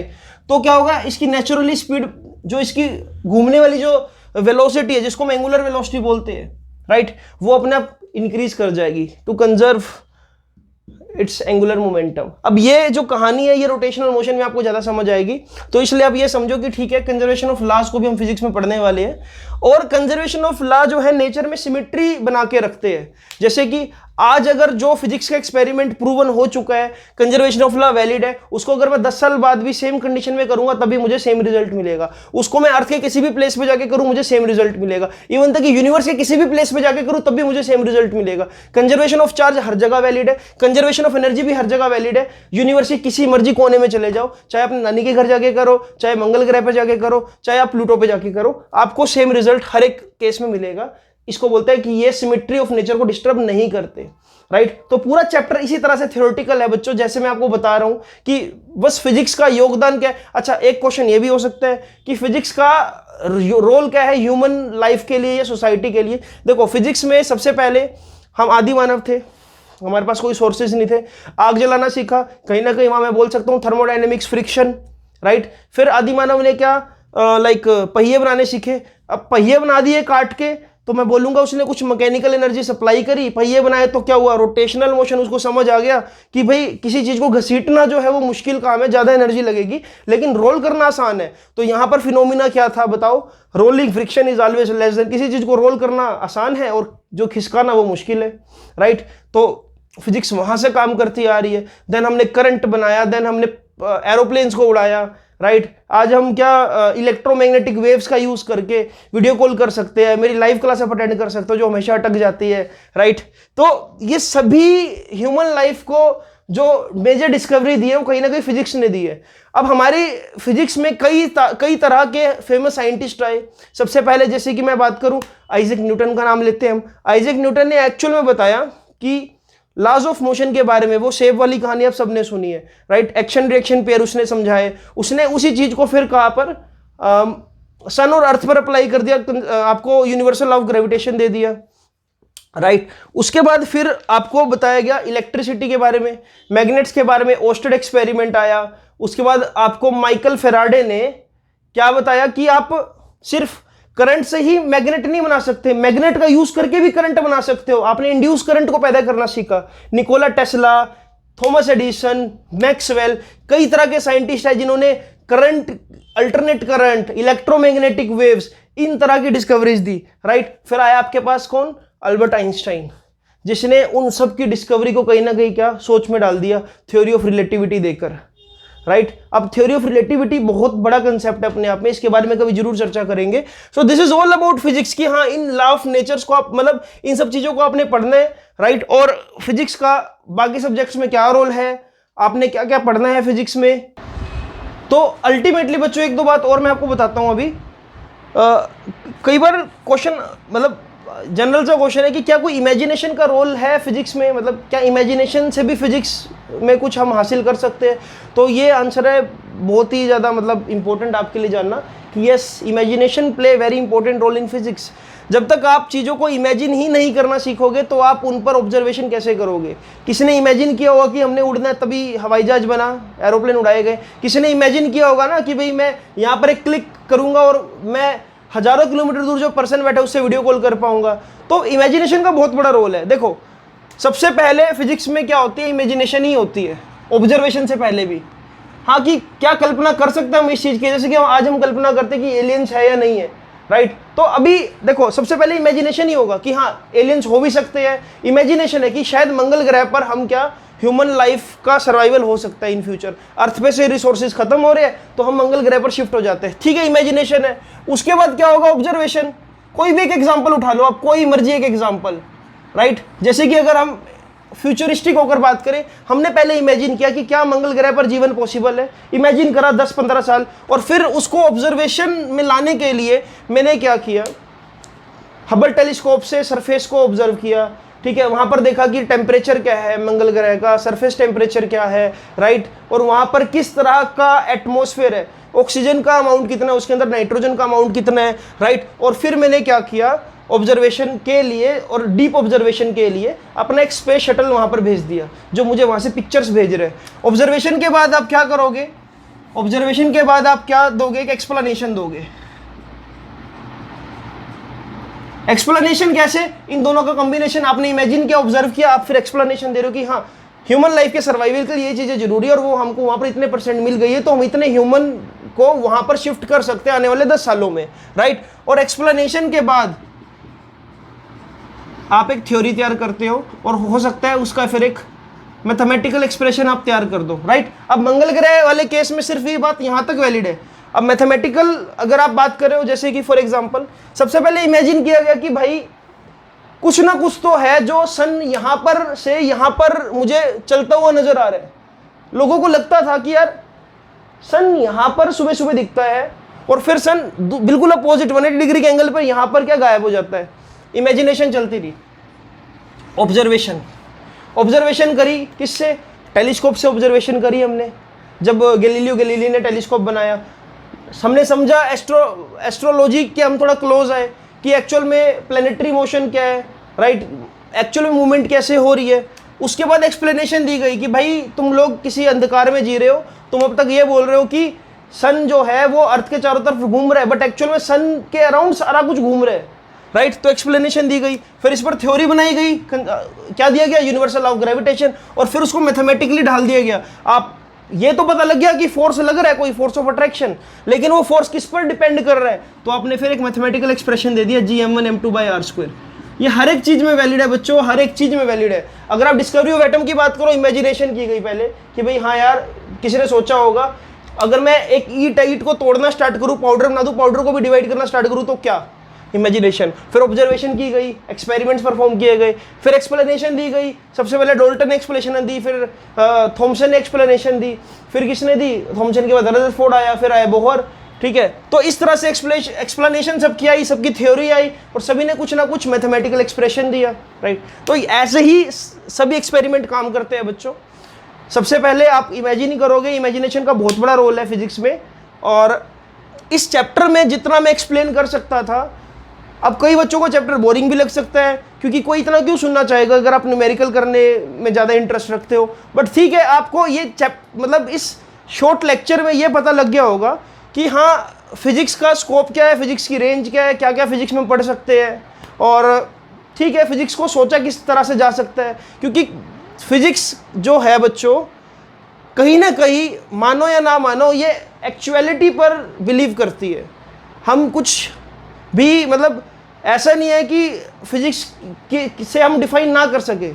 तो क्या होगा, इसकी नेचुरली स्पीड, जो इसकी घूमने वाली जो वेलोसिटी है जिसको हम एंगुलर वेलोसिटी बोलते हैं, राइट, वो अपने आप इंक्रीज कर जाएगी to conserve its angular momentum. अब ये जो कहानी है ये रोटेशनल मोशन में आपको ज्यादा समझ आएगी, तो इसलिए आप ये समझो कि ठीक है, कंजर्वेशन ऑफ लॉज को भी हम फिजिक्स में पढ़ने वाले हैं। और कंजर्वेशन ऑफ लॉ जो है नेचर में सिमेट्री बना के रखते हैं। जैसे कि आज अगर जो फिजिक्स का एक्सपेरिमेंट प्रूवन हो चुका है, कंजर्वेशन ऑफ लॉ वैलिड है, उसको अगर मैं 10 साल बाद भी सेम कंडीशन में करूंगा तभी मुझे सेम रिजल्ट मिलेगा। उसको मैं अर्थ के किसी भी प्लेस पे जाके करूं मुझे सेम रिजल्ट मिलेगा। इवन तक कि यूनिवर्स के किसी भी प्लेस पे जाके करूं तब भी मुझे सेम रिजल्ट मिलेगा। कंजर्वेशन ऑफ चार्ज हर जगह वैलिड है, कंजर्वेशन ऑफ एनर्जी भी हर जगह वैलिड है। यूनिवर्स के किसी मर्जी कोने में चले जाओ, चाहे अपने नानी के घर जाके करो, चाहे मंगल ग्रह पे जाके करो, चाहे आप प्लूटो पे जाके करो, आपको सेम रिजल्ट हर एक केस में मिलेगा। इसको बोलते हैं कि ये सिमेट्री ऑफ नेचर को डिस्टर्ब नहीं करते, राइट। तो पूरा चैप्टर इसी तरह से थ्योरेटिकल है बच्चों, जैसे मैं आपको बता रहा हूं कि बस फिजिक्स का योगदान क्या है। अच्छा, एक क्वेश्चन ये भी हो सकता है कि फिजिक्स का रोल क्या है ह्यूमन लाइफ के लिए या सोसाइटी के लिए। देखो, फिजिक्स में सबसे पहले हम आदि मानव थे, हमारे पास कोई सोर्सेज नहीं थे, आग जलाना सीखा, कहीं ना कहीं वहां मैं बोल सकता हूं थर्मोडायनेमिक्स, फ्रिक्शन, राइट। फिर आदि मानव ने क्या पहिए बनाने सीखे। अब पहिए बना दिए काट के, तो मैं बोलूंगा उसने कुछ मैकेनिकल एनर्जी सप्लाई करी, पहिए बनाए, तो क्या हुआ, रोटेशनल मोशन। उसको समझ आ गया कि भाई किसी चीज को घसीटना जो है वो मुश्किल काम है, ज्यादा एनर्जी लगेगी, लेकिन रोल करना आसान है। तो यहां पर फिनोमिना क्या था बताओ, rolling friction is always less than. किसी चीज को रोल करना आसान है और जो खिसकाना वो मुश्किल है, राइट। तो फिजिक्स वहां से काम करती आ रही है। देन हमने करंट बनाया, देन हमने एरोप्लेन्स को उड़ाया, राइट। आज हम क्या इलेक्ट्रोमैग्नेटिक वेव्स का यूज करके वीडियो कॉल कर सकते हैं, मेरी लाइव क्लास आप अटेंड कर सकते हो जो हमेशा अटक जाती है, राइट। तो ये सभी ह्यूमन लाइफ को जो मेजर डिस्कवरी दी है वो कहीं ना कहीं फिजिक्स ने दी है। अब हमारी फिजिक्स में कई तरह के फेमस साइंटिस्ट आए। सबसे पहले जैसे कि मैं बात करूं, आइजैक न्यूटन का नाम लेते हैं हम। आइजैक न्यूटन ने एक्चुअल में बताया कि लॉज ऑफ मोशन के बारे में, वो शेप वाली कहानी आप सबने सुनी है, राइट। एक्शन रिएक्शन पेयर उसने समझाए, उसने उसी चीज को फिर कहां पर सन और अर्थ पर अप्लाई कर दिया, आपको यूनिवर्सल लॉ ऑफ ग्रेविटेशन दे दिया, राइट। उसके बाद फिर आपको बताया गया इलेक्ट्रिसिटी के बारे में, मैग्नेट्स के बारे में, ओस्टेड एक्सपेरिमेंट आया। उसके बाद आपको माइकल फेराडे ने क्या बताया कि आप सिर्फ करंट से ही मैग्नेट नहीं बना सकते, मैग्नेट का यूज करके भी करंट बना सकते हो। आपने इंड्यूस करंट को पैदा करना सीखा। Nikola Tesla, Thomas Edison, Maxwell, कई तरह के साइंटिस्ट हैं जिन्होंने current, alternate current, electromagnetic waves, इन तरह की डिस्कवरीज दी, राइट। फिर आया आपके पास कौन, अल्बर्ट आइंस्टाइन, जिसने उन सब की डिस्कवरी को कहीं ना कहीं क्या सोच में डाल दिया, थ्योरी ऑफ रिलेटिविटी देकर, राइट। अब थ्योरी ऑफ रिलेटिविटी बहुत बड़ा कंसेप्ट है अपने आप में, इसके बारे में कभी जरूर चर्चा करेंगे। So this is all about physics की, हाँ इन लॉ ऑफ नेचर्स को आप, मतलब इन सब चीजों को आपने पढ़ना है, राइट। और फिजिक्स का बाकी सब्जेक्ट्स में क्या रोल है, आपने क्या क्या पढ़ना है फिजिक्स में। तो अल्टीमेटली बच्चों एक दो बात और मैं आपको बताता हूं अभी। कई बार क्वेश्चन, मतलब जनरल सा क्वेश्चन है कि क्या कोई इमेजिनेशन का रोल है फिजिक्स में, मतलब क्या इमेजिनेशन से भी फिजिक्स में कुछ हम हासिल कर सकते हैं। तो ये आंसर है बहुत ही ज़्यादा मतलब इंपॉर्टेंट आपके लिए जानना कि yes, imagination play very important role in physics. जब तक आप चीज़ों को इमेजिन ही नहीं करना सीखोगे तो आप उन पर ऑब्जर्वेशन कैसे करोगे। किसी ने इमेजिन किया होगा कि हमने उड़ना है तभी हवाई जहाज बना, एरोप्लेन उड़ाए गए। किसी ने इमेजिन किया होगा ना कि भाई मैं यहाँ पर एक क्लिक करूँगा और मैं हजारों किलोमीटर दूर जो पर्सन बैठा है उससे वीडियो कॉल कर पाऊंगा। तो इमेजिनेशन का बहुत बड़ा रोल है। देखो, सबसे पहले फिजिक्स में क्या होती है, इमेजिनेशन ही होती है, ऑब्जर्वेशन से पहले भी। हाँ, कि क्या कल्पना कर सकते हैं हम इस चीज़ की, जैसे कि आज हम कल्पना करते हैं कि एलियंस है या नहीं है, राइट। तो अभी देखो, सबसे पहले इमेजिनेशन ही होगा कि हाँ एलियंस हो भी सकते हैं। इमेजिनेशन है कि शायद मंगल ग्रह पर हम क्या ह्यूमन लाइफ का सर्वाइवल हो सकता है इन फ्यूचर। अर्थ पे से रिसोर्सेज खत्म हो रहे हैं तो हम मंगल ग्रह पर शिफ्ट हो जाते हैं, ठीक है, इमेजिनेशन है। उसके बाद क्या होगा, ऑब्जर्वेशन। कोई भी एक एग्जाम्पल उठा लो आप, कोई मर्जी एक एग्जाम्पल, राइट। जैसे कि अगर हम फ्यूचरिस्टिक होकर बात करें, हमने पहले इमेजिन किया कि क्या मंगल ग्रह पर जीवन पॉसिबल है, इमेजिन करा 10-15 साल, और फिर उसको ऑब्जर्वेशन में लाने के लिए मैंने क्या किया, हबल टेलीस्कोप से सरफेस को ऑब्जर्व किया, ठीक है। वहाँ पर देखा कि टेम्परेचर क्या है मंगल ग्रह का, सरफेस टेम्परेचर क्या है, राइट, और वहाँ पर किस तरह का एटमॉस्फेयर है, ऑक्सीजन का अमाउंट कितना है, उसके अंदर नाइट्रोजन का अमाउंट कितना है, राइट। और फिर मैंने क्या किया, ऑब्जर्वेशन के लिए और डीप ऑब्जर्वेशन के लिए अपना एक स्पेस शटल वहाँ पर भेज दिया, जो मुझे वहाँ से पिक्चर्स भेज रहे हैं। ऑब्जर्वेशन के बाद आप क्या करोगे, ऑब्जर्वेशन के बाद आप क्या दोगे, एक एक्सप्लेनेशन दोगे। एक्सप्लेनेशन कैसे, इन दोनों का कॉम्बिनेशन, आपने इमेजिन किया, ऑब्जर्व किया, आप फिर एक्सप्लेनेशन दे रहे हो कि हाँ ह्यूमन लाइफ के सर्वाइवल के लिए ये चीज़ें जरूरी है और वो हमको वहाँ पर इतने % मिल गई है तो हम इतने ह्यूमन को वहाँ पर शिफ्ट कर सकते हैं आने वाले 10 सालों में, राइट। और एक्सप्लेनेशन के बाद आप एक थ्योरी तैयार करते हो और हो सकता है उसका फिर एक मैथमेटिकल एक्सप्रेशन आप तैयार कर दो, राइट। अब मंगल ग्रह वाले केस में सिर्फ ये बात यहाँ तक वैलिड है। अब मैथमेटिकल अगर आप बात कर रहे हो, जैसे कि फॉर एग्जांपल सबसे पहले इमेजिन किया गया कि भाई कुछ ना कुछ तो है जो सन यहाँ पर से यहाँ पर मुझे चलता हुआ नजर आ रहा है। लोगों को लगता था कि यार सन यहाँ पर सुबह सुबह दिखता है और फिर सन बिल्कुल अपोजिट 180 डिग्री के एंगल पर यहाँ पर क्या गायब हो जाता है। इमेजिनेशन चलती रही, ऑब्जर्वेशन करी, किससे, टेलीस्कोप से ऑब्जर्वेशन करी हमने। जब गैलीली ने टेलीस्कोप बनाया, हमने समझा एस्ट्रोलॉजी के हम थोड़ा क्लोज आए कि एक्चुअल में प्लेनेटरी मोशन क्या है, राइट, एक्चुअल में मूवमेंट कैसे हो रही है। उसके बाद एक्सप्लेनेशन दी गई कि भाई तुम लोग किसी अंधकार में जी रहे हो, तुम अब तक ये बोल रहे हो कि सन जो है वो अर्थ के चारों तरफ घूम रहा है, बट एक्चुअल में सन के अराउंड सारा कुछ घूम रहा है, राइट। तो एक्सप्लेनेशन दी गई, फिर इस पर थ्योरी बनाई गई, क्या दिया गया, यूनिवर्सल लॉ ऑफ ग्रेविटेशन, और फिर उसको मैथमेटिकली ढाल दिया गया। आप ये तो पता लग गया कि फोर्स लग रहा है, कोई फोर्स ऑफ अट्रैक्शन, लेकिन वो फोर्स किस पर डिपेंड कर रहा है, तो आपने फिर एक मैथमेटिकल एक्सप्रेशन दे दिया Gm1m2/r²। ये हर एक चीज में वैलिड है बच्चों, हर एक चीज में वैलिड है। अगर आप डिस्कवरी ऑफ एटम की बात करो, इमेजिनेशन की गई पहले कि भाई हाँ यार किसी ने सोचा होगा अगर मैं एक ईट को तोड़ना स्टार्ट करूँ, पाउडर बना दूँ, पाउडर को भी डिवाइड करना स्टार्ट करूँ तो क्या, इमेजिनेशन। फिर ऑब्जर्वेशन की गई, एक्सपेरिमेंट्स परफॉर्म किए गए, फिर एक्सप्लेनेशन दी गई। सबसे पहले डोल्टन ने एक्सप्लेनेशन दी, फिर थॉमसन ने एक्सप्लेनेशन दी, फिर किसने दी, थॉमसन के बाद रदरफोर्ड आया, फिर आया बोहर, ठीक है। तो इस तरह से एक्सप्लेनेशन सबकी आई, सबकी थ्योरी आई और सभी ने कुछ ना कुछ मैथमेटिकल एक्सप्रेशन दिया, राइट। तो ऐसे ही सभी एक्सपेरिमेंट काम करते हैं बच्चों। सबसे पहले आप इमेजिन ही करोगे, इमेजिनेशन का बहुत बड़ा रोल है फिजिक्स में। और इस चैप्टर में जितना मैं एक्सप्लेन कर सकता था, अब कई बच्चों को चैप्टर बोरिंग भी लग सकता है क्योंकि कोई इतना क्यों सुनना चाहेगा अगर आप न्यूमेरिकल करने में ज़्यादा इंटरेस्ट रखते हो। बट ठीक है, आपको ये मतलब इस शॉर्ट लेक्चर में ये पता लग गया होगा कि हाँ फिजिक्स का स्कोप क्या है, फिजिक्स की रेंज क्या है, क्या क्या फिजिक्स में पढ़ सकते हैं, और ठीक है फिजिक्स को सोचा किस तरह से जा सकता है। क्योंकि फिजिक्स जो है बच्चों, कहीं ना कहीं मानो या ना मानो ये एक्चुअलिटी पर बिलीव करती है। हम कुछ भी मतलब ऐसा नहीं है कि फिजिक्स से हम डिफाइन ना कर सके।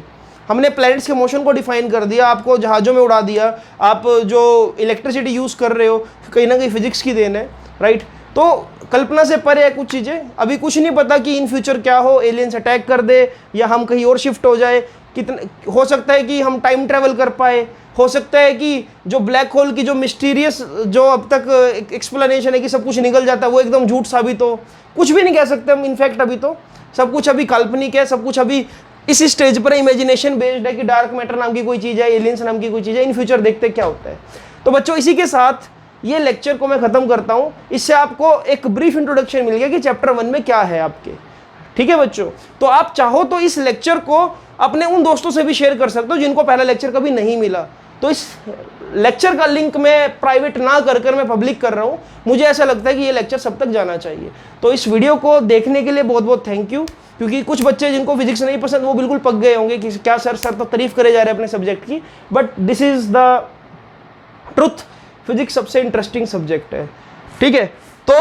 हमने प्लैनेट्स के मोशन को डिफाइन कर दिया, आपको जहाज़ों में उड़ा दिया, आप जो इलेक्ट्रिसिटी यूज़ कर रहे हो कहीं ना कहीं फिजिक्स की देन है, राइट। तो कल्पना से परे है कुछ चीज़ें, अभी कुछ नहीं पता कि इन फ्यूचर क्या हो, एलियंस अटैक कर दे या हम कहीं और शिफ्ट हो जाए, कितना हो सकता है कि हम टाइम ट्रैवल कर पाए, हो सकता है कि जो ब्लैक होल की जो मिस्टीरियस जो अब तक एक्सप्लेनेशन है कि सब कुछ निकल जाता है वो एकदम झूठ साबित हो। कुछ भी नहीं कह सकते हम, इनफैक्ट अभी तो सब कुछ अभी काल्पनिक है, सब कुछ अभी इस स्टेज पर इमेजिनेशन बेस्ड है कि डार्क मैटर नाम की कोई चीज़ है, एलियंस नाम की कोई चीज़ है। इन फ्यूचर देखते क्या होता है। तो बच्चों इसी के साथ ये लेक्चर को मैं ख़त्म करता हूँ। इससे आपको एक ब्रीफ इंट्रोडक्शन मिल गया कि चैप्टर 1 में क्या है आपके, ठीक है बच्चों। तो आप चाहो तो इस लेक्चर को अपने उन दोस्तों से भी शेयर कर सकते हो जिनको पहला लेक्चर कभी नहीं मिला। तो इस लेक्चर का लिंक मैं प्राइवेट ना कर मैं पब्लिक कर रहा हूँ। मुझे ऐसा लगता है कि ये लेक्चर सब तक जाना चाहिए। तो इस वीडियो को देखने के लिए बहुत बहुत थैंक यू, क्योंकि कुछ बच्चे जिनको फिजिक्स नहीं पसंद वो बिल्कुल पक गए होंगे कि क्या सर तो तारीफ करे जा रहे हैं अपने सब्जेक्ट की, but this is the truth, physics सबसे इंटरेस्टिंग सब्जेक्ट है। ठीक है, तो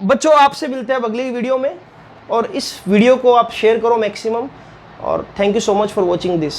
बच्चों आपसे मिलते हैं अब अगली वीडियो में, और इस वीडियो को आप शेयर करो मैक्सिमम, और thank you so much for watching this.